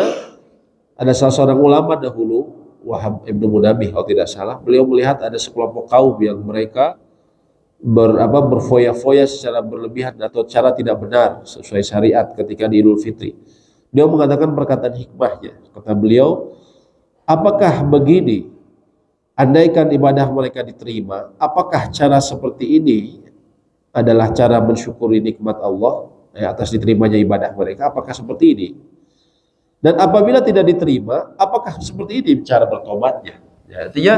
ada salah seorang ulama dahulu, Wahab Ibnu Munabih kalau tidak salah, beliau melihat ada sekelompok kaum yang mereka berfoya-foya secara berlebihan atau cara tidak benar sesuai syariat ketika di Idul Fitri. Dia mengatakan perkataan hikmahnya. Kata beliau, apakah begini? Andaikan ibadah mereka diterima, apakah cara seperti ini adalah cara mensyukuri nikmat Allah atas diterimanya ibadah mereka? Apakah seperti ini? Dan apabila tidak diterima, apakah seperti ini cara bertobatnya? Ya, artinya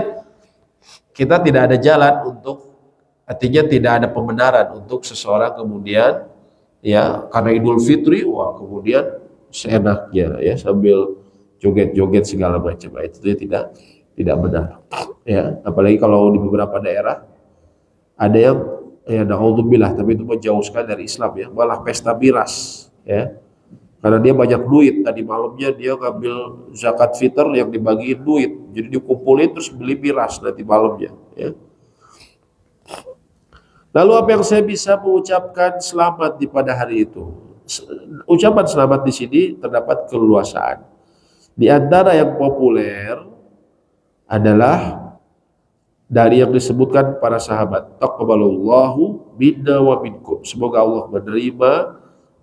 kita tidak ada jalan artinya tidak ada pembenaran untuk seseorang kemudian ya karena Idul Fitri kemudian seenaknya ya sambil joget-joget segala macam. Itu tidak benar. Ya, apalagi kalau di beberapa daerah ada yang ya naudzubillah, tapi itu jauh sekali dari Islam ya, malah pesta miras ya. Karena dia banyak duit, tadi malamnya dia ngambil zakat fitr yang dibagiin duit, jadi dikumpulin terus beli miras nanti malamnya ya. Lalu apa yang saya bisa mengucapkan selamat di pada hari itu? Ucapan selamat di sini terdapat keleluasaan. Di antara yang populer adalah dari yang disebutkan para sahabat, taqabbalallahu minna wa minkum, semoga Allah menerima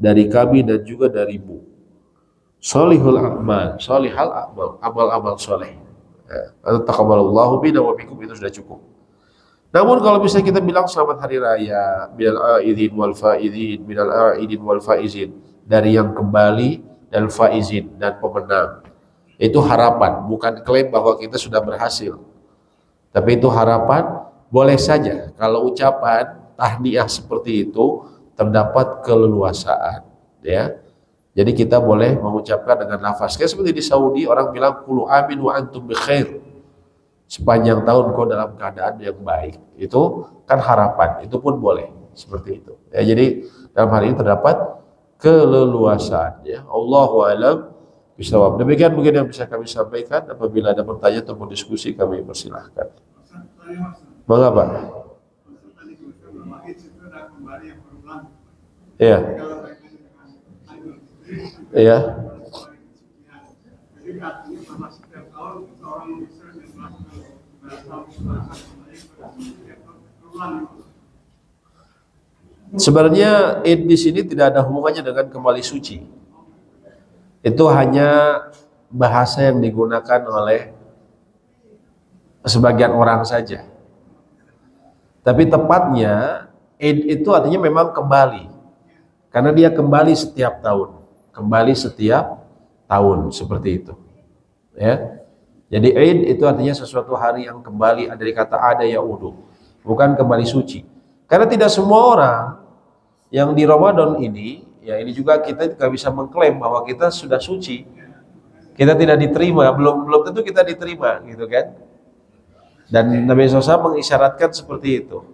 dari kami dan juga darimu salihul a'mal, salihal a'mal, amal-amal soleh. Atau taqabbalallahu minna wa minkum itu sudah cukup. Namun kalau bisa kita bilang selamat hari raya, minal aidin wal faizin, minal aidin wal faizin, dari yang kembali dan faizin dan pemenang. Itu harapan, bukan klaim bahwa kita sudah berhasil. Tapi itu harapan, boleh saja kalau ucapan tahniah seperti itu terdapat keleluasaan, ya. Jadi kita boleh mengucapkan dengan nafas. Kayak seperti di Saudi orang bilang kulu amin wa antum bi khair. Sepanjang tahun kau dalam keadaan yang baik. Itu kan harapan, itu pun boleh seperti itu. Ya, jadi dalam hal ini terdapat keleluasaan, ya. Allahu a'lam. Demikian mungkin yang bisa kami sampaikan. Apabila ada pertanyaan atau diskusi kami persilahkan. Mengapa? Iya. Iya. Sebenarnya Id di sini tidak ada hubungannya dengan kembali suci. Itu hanya bahasa yang digunakan oleh sebagian orang saja. Tapi tepatnya Id itu artinya memang kembali. Karena dia kembali setiap tahun. Kembali setiap tahun seperti itu. Ya. Jadi Id itu artinya sesuatu hari yang kembali, dari kata ada ya'udu, bukan kembali suci. Karena tidak semua orang yang di Ramadan ini, ya ini juga kita tidak bisa mengklaim bahwa kita sudah suci. Kita tidak diterima, belum tentu kita diterima, gitu kan? Dan Nabi SAW mengisyaratkan seperti itu.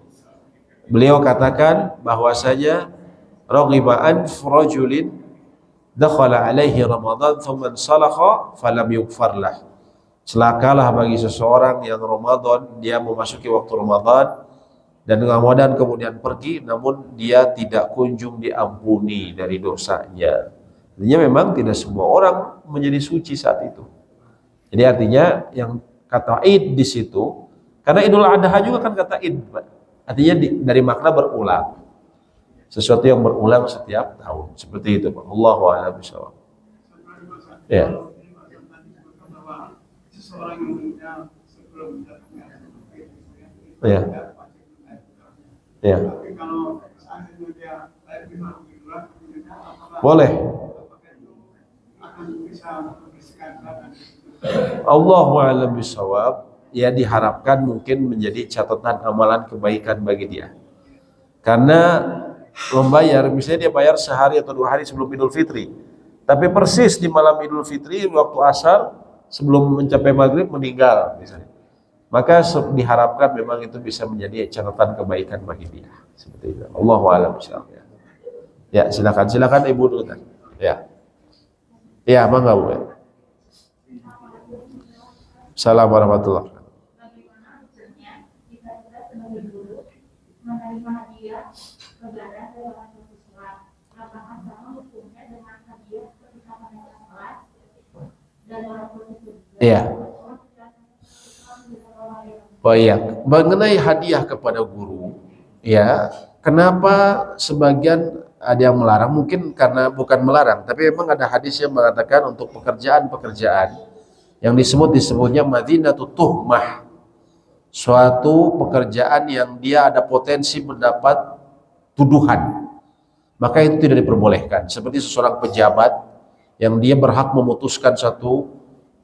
Beliau katakan bahwasanya raghiba anf rajulin dakhala alaihi Ramadan thumma salakha falam yughfar lah. Celakalah bagi seseorang yang Ramadan, dia memasuki waktu Ramadan dan Ramadan kemudian pergi namun dia tidak kunjung diampuni dari dosanya. Artinya memang tidak semua orang menjadi suci saat itu. Jadi artinya yang kata id di situ, karena Idul Adha juga kan kata id, Pak. Artinya dari makna berulang. Sesuatu yang berulang setiap tahun. Seperti itu, Pak. Allahu a'lam bishawab. Ya. Ya. Ya. Boleh. Allahu a'lam bishawab. Ya, diharapkan mungkin menjadi catatan amalan kebaikan bagi dia. Karena membayar, misalnya dia bayar sehari atau 2 hari sebelum Idul Fitri, tapi persis di malam Idul Fitri waktu asar sebelum mencapai maghrib meninggal misalnya, maka diharapkan memang itu bisa menjadi catatan kebaikan bagi dia. Seperti itu. Allahu a'lam bishawab. Ya, silakan Ibu dulu kan. Ya. Ya, mangga Bu. Assalamualaikum warahmatullahi wabarakatuh. Menerima hadiah lebaran dari orang tua siswa, apakah sama hukumnya dengan hadiah ketika mereka kelas dan orang tua siswa? Iya. Oh iya, mengenai hadiah kepada guru, ya, kenapa sebagian ada yang melarang? Mungkin karena bukan melarang, tapi memang ada hadis yang mengatakan untuk pekerjaan-pekerjaan yang disebutnya madinatut tuhmah, suatu pekerjaan yang dia ada potensi mendapat tuduhan, maka itu tidak diperbolehkan. Seperti seseorang pejabat yang dia berhak memutuskan satu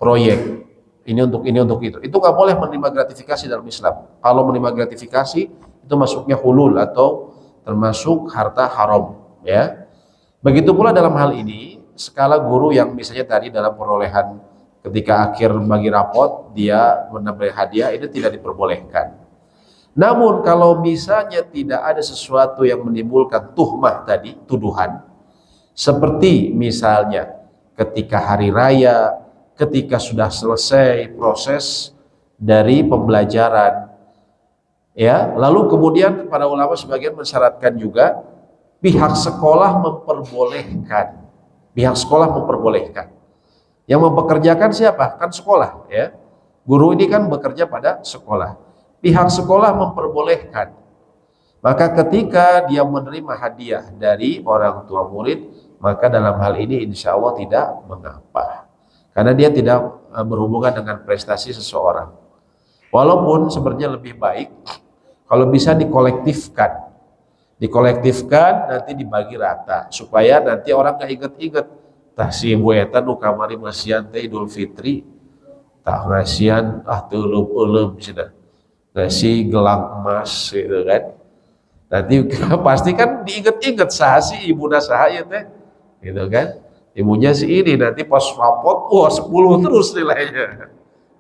proyek, ini untuk itu nggak boleh menerima gratifikasi dalam Islam. Kalau menerima gratifikasi itu masuknya hulul atau termasuk harta haram, ya. Begitu pula dalam hal ini skala guru yang misalnya tadi dalam perolehan ketika akhir bagi rapot dia menambah hadiah, itu tidak diperbolehkan. Namun kalau misalnya tidak ada sesuatu yang menimbulkan tuhmah tadi, tuduhan, seperti misalnya ketika hari raya, ketika sudah selesai proses dari pembelajaran, ya, lalu kemudian para ulama sebagian mensyaratkan juga pihak sekolah memperbolehkan, yang mempekerjakan siapa? Kan sekolah, ya. Guru ini kan bekerja pada sekolah. Pihak sekolah memperbolehkan. Maka ketika dia menerima hadiah dari orang tua murid, maka dalam hal ini insya Allah tidak mengapa. Karena dia tidak berhubungan dengan prestasi seseorang. Walaupun sebenarnya lebih baik kalau bisa dikolektifkan. Nanti dibagi rata. Supaya nanti orang gak inget-inget. Tah si ibu eta nu kamari ngasian teh Idul Fitri, tah ngasian teuleup-euleup cenah. Ngasih gelang emas gitu kan. Nanti pasti kan diinget-inget saha si ibuna saha ieu teh. Gitu kan. Ibunya si ini nanti pas rapot, wah 10 terus nilainya.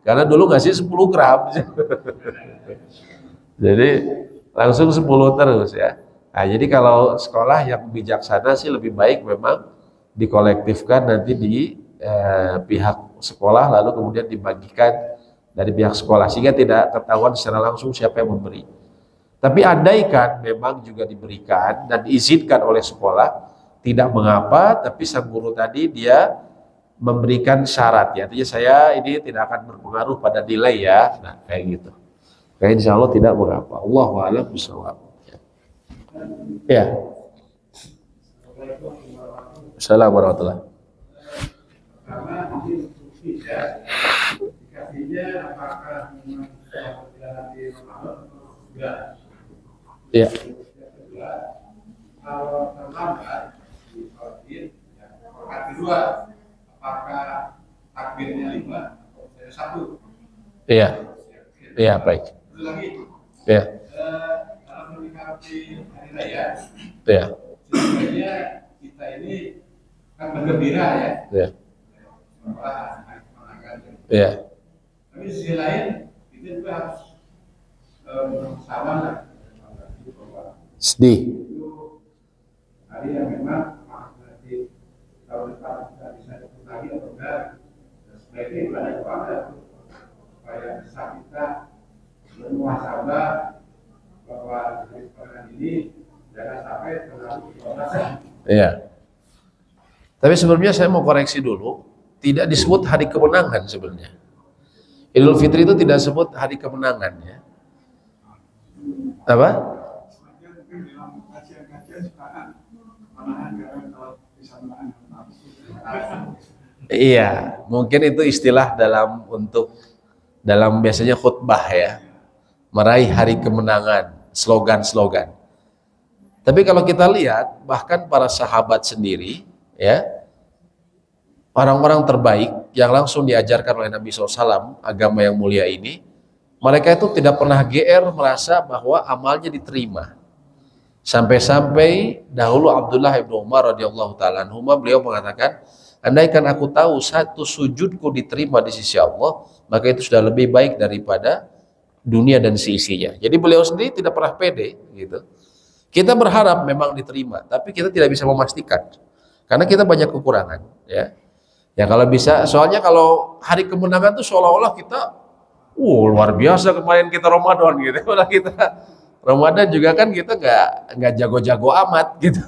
Karena dulu ngasih 10 gram. Jadi langsung 10 terus ya. Nah, jadi kalau sekolah yang bijaksana sih lebih baik memang dikolektifkan nanti di pihak sekolah, lalu kemudian dibagikan dari pihak sekolah sehingga tidak ketahuan secara langsung siapa yang memberi. Tapi andaikan memang juga diberikan dan diizinkan oleh sekolah, tidak mengapa, tapi sang guru tadi dia memberikan syarat, ya, artinya saya ini tidak akan berpengaruh pada nilai ya, nah kayak gitu. Kayak insya Allah tidak mengapa. Allahu a'lam bishawab. Ya. Assalamualaikum warahmatullahi wabarakatuh. Karena tidak dikasihnya apakah memang di Ramadan enggak? Iya. Kalau terlambat di sholat rakaat kedua, apakah takbirnya 5 atau 1? Iya. Iya, baik. Lagi. Iya. Dalam menikmati hari raya. Iya. Sebenarnya kita ini kan bergembira ya. Iya. Iya. Tapi di sisi lain kita juga harus salah lah bahwa Sedih. itu hari yang memang nanti tahun depan tidak bisa ikut lagi atau enggak. Dan sebaiknya ibadah kepada supaya bisa kita bermuhasabah bahwa dari pekan ini jangan sampai terlalu berdosa. Iya. Tapi sebelumnya saya mau koreksi dulu, tidak disebut hari kemenangan sebenarnya. Idul Fitri itu tidak disebut hari kemenangan ya. Apa? Sebagian mungkin dalam kajian-kajian suka malahan karena kalau bisa menahan nafsu. Iya, mungkin itu istilah dalam biasanya khutbah ya, meraih hari kemenangan, slogan-slogan. Tapi kalau kita lihat, bahkan para sahabat sendiri, ya, orang-orang terbaik yang langsung diajarkan oleh Nabi SAW, agama yang mulia ini, mereka itu tidak pernah GR merasa bahwa amalnya diterima. Sampai-sampai dahulu Abdullah ibn Umar radhiyallahu taala anhu beliau mengatakan, andaikan aku tahu satu sujudku diterima di sisi Allah, maka itu sudah lebih baik daripada dunia dan seisinya. Jadi beliau sendiri tidak pernah pede gitu. Kita berharap memang diterima, tapi kita tidak bisa memastikan karena kita banyak kekurangan ya. Ya kalau bisa, soalnya kalau hari kemenangan tuh seolah-olah kita luar biasa kemarin kita Ramadan gitu. Malah kita Ramadan juga kan kita nggak jago-jago amat gitu.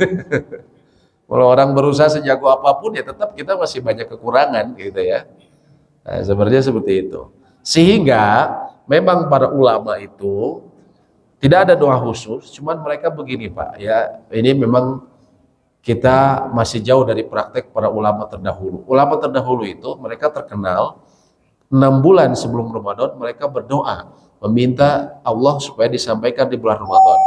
Kalau orang berusaha sejago apapun ya tetap kita masih banyak kekurangan gitu ya. Nah, sebenarnya seperti itu. Sehingga memang para ulama itu tidak ada doa khusus, cuman mereka begini Pak ya, ini memang kita masih jauh dari praktek para ulama terdahulu. Ulama terdahulu itu mereka terkenal 6 bulan sebelum Ramadan mereka berdoa meminta Allah supaya disampaikan di bulan Ramadan.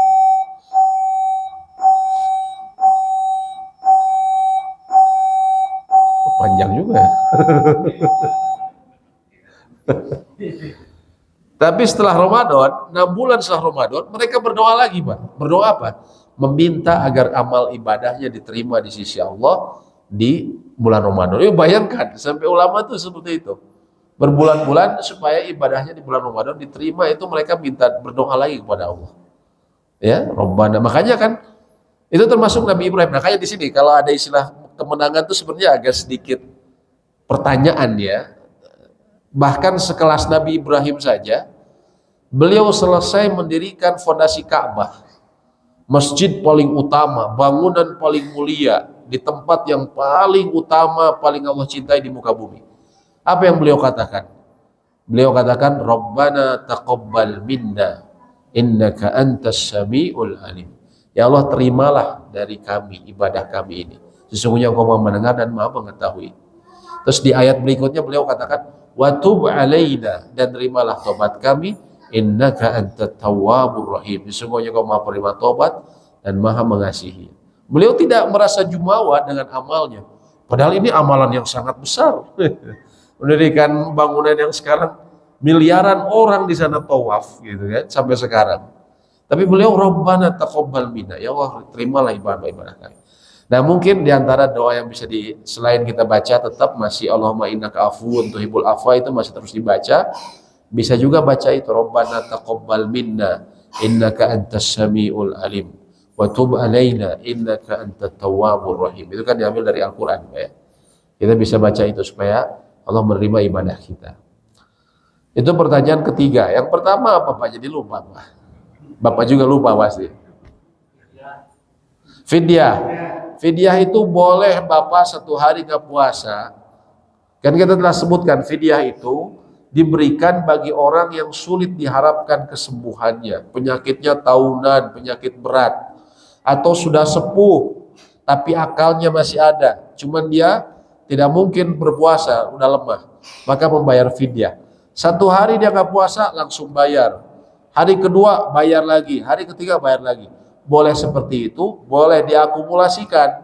Panjang juga. Tapi setelah Ramadan, 6 bulan setelah Ramadan, mereka berdoa lagi, Pak. Berdoa apa? Meminta agar amal ibadahnya diterima di sisi Allah di bulan Ramadan. Yuk bayangkan, sampai ulama tuh seperti itu. Berbulan-bulan supaya ibadahnya di bulan Ramadan diterima, itu mereka minta berdoa lagi kepada Allah. Ya, Rabbana. Makanya kan itu termasuk Nabi Ibrahim. Makanya di sini kalau ada istilah kemenangan itu sebenarnya agak sedikit pertanyaan ya. Bahkan sekelas Nabi Ibrahim saja, beliau selesai mendirikan fondasi Ka'bah, masjid paling utama, bangunan paling mulia, di tempat yang paling utama, paling Allah cintai di muka bumi. Apa yang beliau katakan? Beliau katakan, Rabbana taqabbal minna, innaka antas sami'ul alim. Ya Allah, terimalah dari kami, ibadah kami ini. Sesungguhnya Engkau Maha mendengar dan Maha mengetahui. Terus di ayat berikutnya beliau katakan, wa tub alaina, dan terimalah tobat kami, innaka antat tawwabur rahim. Sesungguhnya Engkau Maha penerima tobat dan Maha mengasihi. Beliau tidak merasa jumawa dengan amalnya. Padahal ini amalan yang sangat besar. Mendirikan bangunan yang sekarang miliaran orang di sana tawaf gitu kan sampai sekarang. Tapi beliau Rabbana taqabbal minna, ya Allah terimalah ibadah kami. Nah mungkin diantara doa yang bisa selain kita baca tetap masih Allahumma innaka afuwun tuhibbul afwa itu masih terus dibaca. Bisa juga baca itu Rabbana taqabbal minna innaka antas samiul alim wa tub alaina innaka antat tawwabur rahim. Itu kan diambil dari Al-Qur'an ya. Kita bisa baca itu supaya Allah menerima ibadah kita. Itu pertanyaan ketiga. Yang pertama apa Pak? Jadi lupa Pak. Bapak juga lupa pasti. Fidyah. Fidyah itu boleh Bapak 1 hari nggak puasa. Kan kita telah sebutkan fidyah itu diberikan bagi orang yang sulit diharapkan kesembuhannya. Penyakitnya tahunan, penyakit berat. Atau sudah sepuh, tapi akalnya masih ada. Cuman dia tidak mungkin berpuasa, udah lemah. Maka membayar fidyah. 1 hari dia nggak puasa, langsung bayar. Hari kedua bayar lagi, hari ketiga bayar lagi. Boleh seperti itu, boleh diakumulasikan.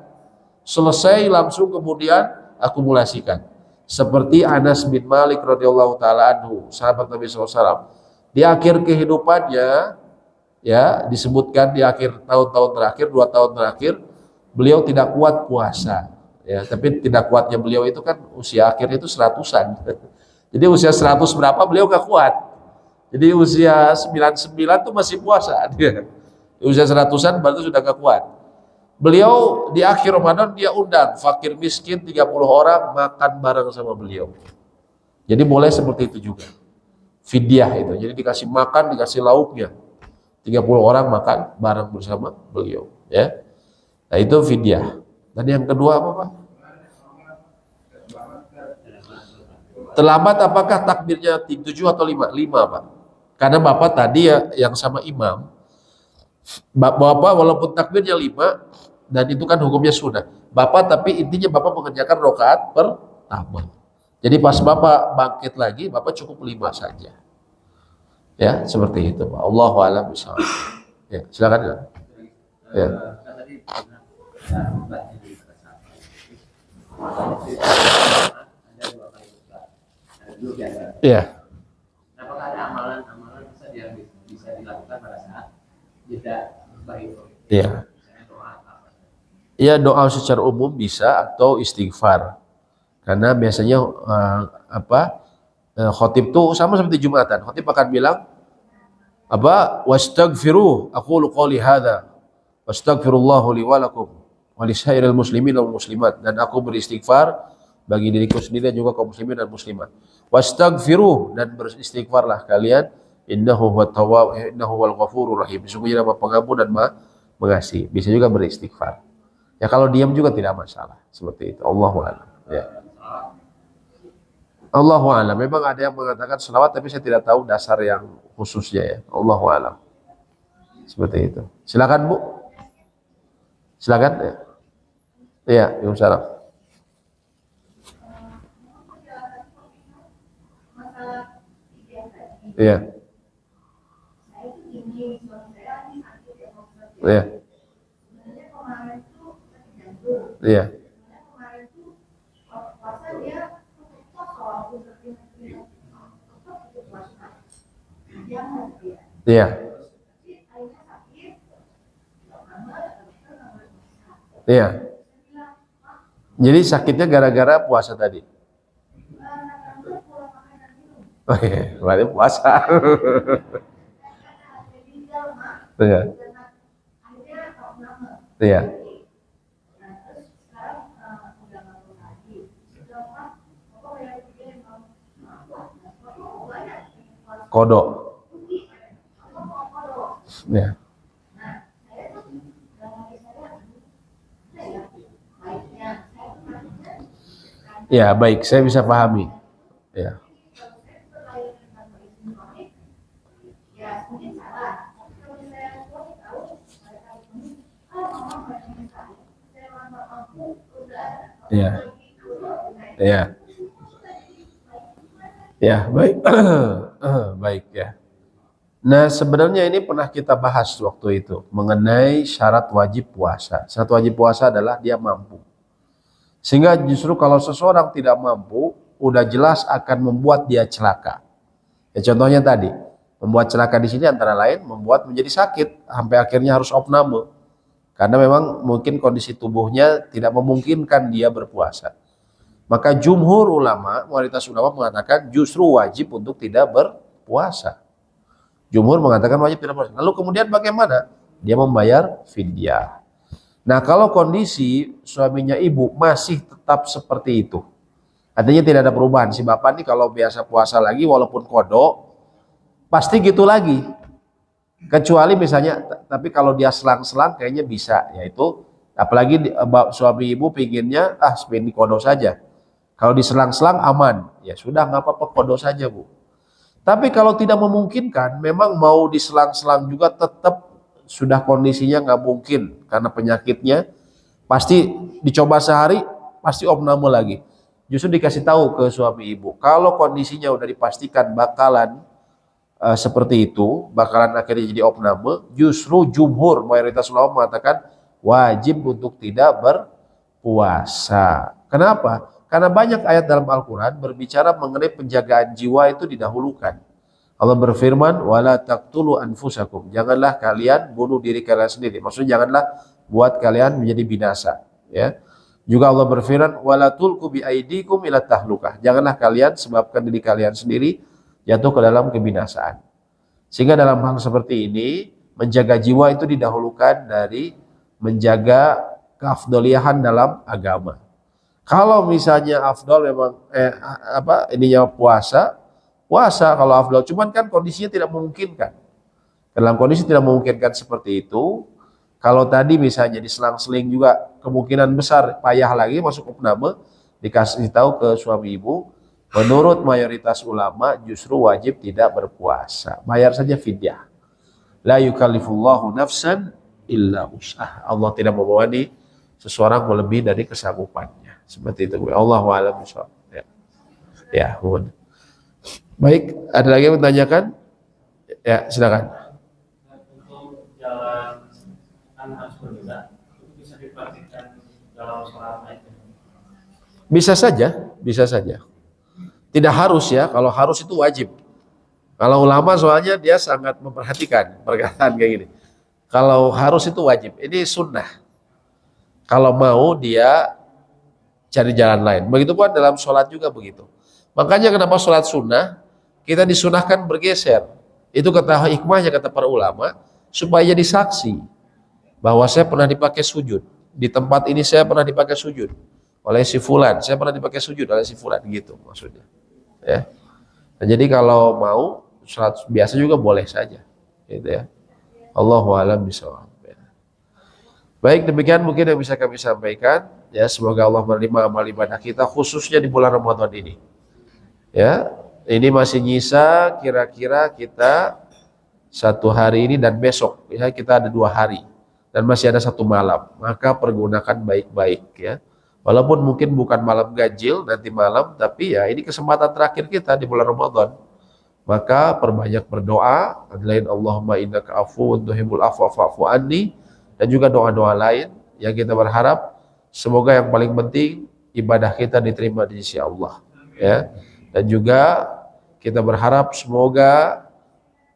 Selesai langsung kemudian akumulasikan. Seperti Anas bin Malik radhiyallahu taala anhu, sahabat Nabi SAW. Di akhir kehidupannya, ya disebutkan di akhir tahun-tahun terakhir, 2 tahun terakhir, beliau tidak kuat puasa. Ya, tapi tidak kuatnya beliau itu kan usia akhir itu 100-an. Jadi usia 100 berapa beliau gak kuat. Jadi usia 99 tuh masih puasa dia. Di usia 100-an baru sudah gak kuat. Beliau di akhir Ramadan dia undang fakir miskin 30 orang makan bareng sama beliau. Jadi boleh seperti itu juga. Fidyah itu. Jadi dikasih makan, dikasih lauknya. 30 orang makan bareng bersama beliau, ya. Nah, itu fidyah. Dan yang kedua apa, Pak? Terlambat apakah takbirnya 7 atau 5? 5, Pak. Karena Bapak tadi ya yang sama imam, Bapak walaupun takbirnya 5 dan itu kan hukumnya sunnah. Bapak tapi intinya Bapak mengerjakan rakaat pertama. Jadi pas Bapak bangkit lagi, Bapak cukup 5 saja. Ya, seperti itu, Pak. Allahu a'lam bishawab. Ya, silakan ya. Ya. Iya. Apakah ada amalan-amalan yang bisa dilakukan pada saat jeda baik? Iya. Iya, doa secara umum bisa atau istighfar. Karena biasanya khotib tuh sama seperti Jumatan. Khotib akan bilang wastaghfiru aqulu qouli hadza wastaghfirullahu li wa lakum wa lisairil muslimin wal muslimat, dan aku beristighfar bagi diriku sendiri dan juga kaum muslimin dan muslimat. Wastaghfiru, dan beristighfarlah kalian, innahu huwat tawwab innahu wal ghafurur rahim. Sesungguhnya Maha Pengampun dan Maha Pengasih. Bisa juga beristighfar. Ya kalau diam juga tidak masalah. Seperti itu. Allahu a'lam. Ya. Allahu a'lam. Memang ada yang mengatakan selawat tapi saya tidak tahu dasar yang khususnya ya. Allahu a'lam. Seperti itu. Silakan Bu. Silakan ya. Iya, Waalaikumsalam. Iya. Iya. Iya. Iya. Iya. Jadi sakitnya gara-gara puasa tadi. Oh iya, berarti puasa. Iya. Iya. Kodok. Ya. Ya, baik, saya bisa pahami. Ya. Ya. Ya. Ya, baik. Baik ya. Nah, sebenarnya ini pernah kita bahas waktu itu mengenai syarat wajib puasa. Syarat wajib puasa adalah dia mampu. Sehingga justru kalau seseorang tidak mampu, udah jelas akan membuat dia celaka. Ya contohnya tadi, membuat celaka di sini antara lain membuat menjadi sakit sampai akhirnya harus opname. Karena memang mungkin kondisi tubuhnya tidak memungkinkan dia berpuasa. Maka jumhur ulama, mayoritas ulama mengatakan justru wajib untuk tidak berpuasa. Jumhur mengatakan wajib tidak berpuasa. Lalu kemudian bagaimana? Dia membayar fidyah. Nah, kalau kondisi suaminya ibu masih tetap seperti itu, artinya tidak ada perubahan. Si bapak ini kalau biasa puasa lagi walaupun kodok, pasti gitu lagi. Kecuali misalnya, tapi kalau dia selang-selang kayaknya bisa, yaitu apalagi suami ibu pinginnya seperti kodok saja. Kalau diselang-selang aman, ya sudah nggak apa-apa kodok saja Bu. Tapi kalau tidak memungkinkan, memang mau diselang-selang juga tetap sudah kondisinya nggak mungkin karena penyakitnya, pasti dicoba sehari pasti opname lagi. Justru dikasih tahu ke suami ibu kalau kondisinya udah dipastikan bakalan seperti itu, bakalan akhirnya jadi opname, justru jumhur mayoritas ulama mengatakan wajib untuk tidak berpuasa. Kenapa? Karena banyak ayat dalam Al-Quran berbicara mengenai penjagaan jiwa itu didahulukan. Allah berfirman, wala taqtulu anfusakum. Janganlah kalian bunuh diri kalian sendiri. Maksudnya janganlah buat kalian menjadi binasa. Ya. Juga Allah berfirman, wala tulqu bi aidikum ila tahlukah. Janganlah kalian sebabkan diri kalian sendiri jatuh ke dalam kebinasaan. Sehingga dalam hal seperti ini, menjaga jiwa itu didahulukan dari menjaga keafdoliahan dalam agama. Kalau misalnya afdol memang ininya puasa kalau afdol, cuman kan kondisinya tidak memungkinkan. Dalam kondisi tidak memungkinkan seperti itu, kalau tadi misalnya diselang-seling juga kemungkinan besar payah lagi masuk opname, dikasih tahu ke suami ibu, menurut mayoritas ulama justru wajib tidak berpuasa, bayar saja fidyah. La yukallifullahu nafsan illa wus'aha. Allah tidak membebani seseorang melebihi dari kesanggupannya. Seperti itu. Allahu a'lam bishawab. Ya, mohon. Baik, ada lagi yang menanyakan? Ya, silakan. Untuk jalan kan harus berbeda, itu bisa dipraktikkan dalam sholat lain. Bisa saja. Tidak harus ya, kalau harus itu wajib. Kalau ulama soalnya dia sangat memperhatikan perkataan kayak gini. Kalau harus itu wajib, ini sunnah. Kalau mau dia cari jalan lain. Begitupun dalam sholat juga begitu. Makanya kenapa sholat sunnah, kita disunahkan bergeser. Itu kata hikmahnya kata para ulama, supaya jadi saksi bahwa saya pernah dipakai sujud. Di tempat ini saya pernah dipakai sujud oleh si fulan, saya pernah dipakai sujud oleh si fulan, gitu maksudnya. Ya. Nah, jadi kalau mau sholat biasa juga boleh saja, gitu ya. Allahu a'lam bishawab. Baik, demikian mungkin yang bisa kami sampaikan. Ya, semoga Allah menerima amal ibadah kita khususnya di bulan Ramadan ini. Ya, ini masih nyisa kira-kira kita 1 hari ini dan besok. Ya, kita ada 2 hari dan masih ada 1 malam. Maka pergunakan baik-baik ya. Walaupun mungkin bukan malam ganjil nanti malam, tapi ya ini kesempatan terakhir kita di bulan Ramadan. Maka perbanyak berdoa, lain Allahumma innaka afuwun tuhibbul afwa fa'fu anni, dan juga doa-doa lain yang kita berharap semoga yang paling penting ibadah kita diterima di sisi Allah ya. Dan juga kita berharap semoga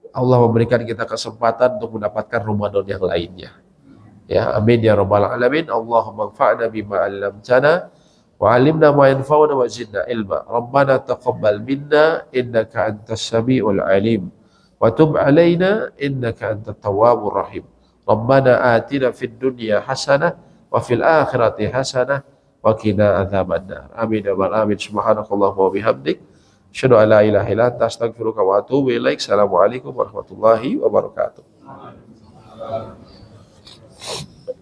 Allah memberikan kita kesempatan untuk mendapatkan Ramadan yang lainnya. Ya, amin ya rabbal alamin. Allahumma anfa'na bima 'allamtana wa 'allimna ma yanfa'una wa zidna ilma. Rabbana taqabbal minna innaka antas samiul alim wa tub 'alaina innaka antat tawwabur rahim. Rabbana atina fid dunya hasanah wa fil akhirati hasanah wa qina adzabannar. Amin ya rabbal alamin. Subhanakallahumma wa bihamdik, asyhadu an la ilaha illa anta, astaghfiruka wa atubu ilaik. Assalamualaikum warahmatullahi wabarakatuh.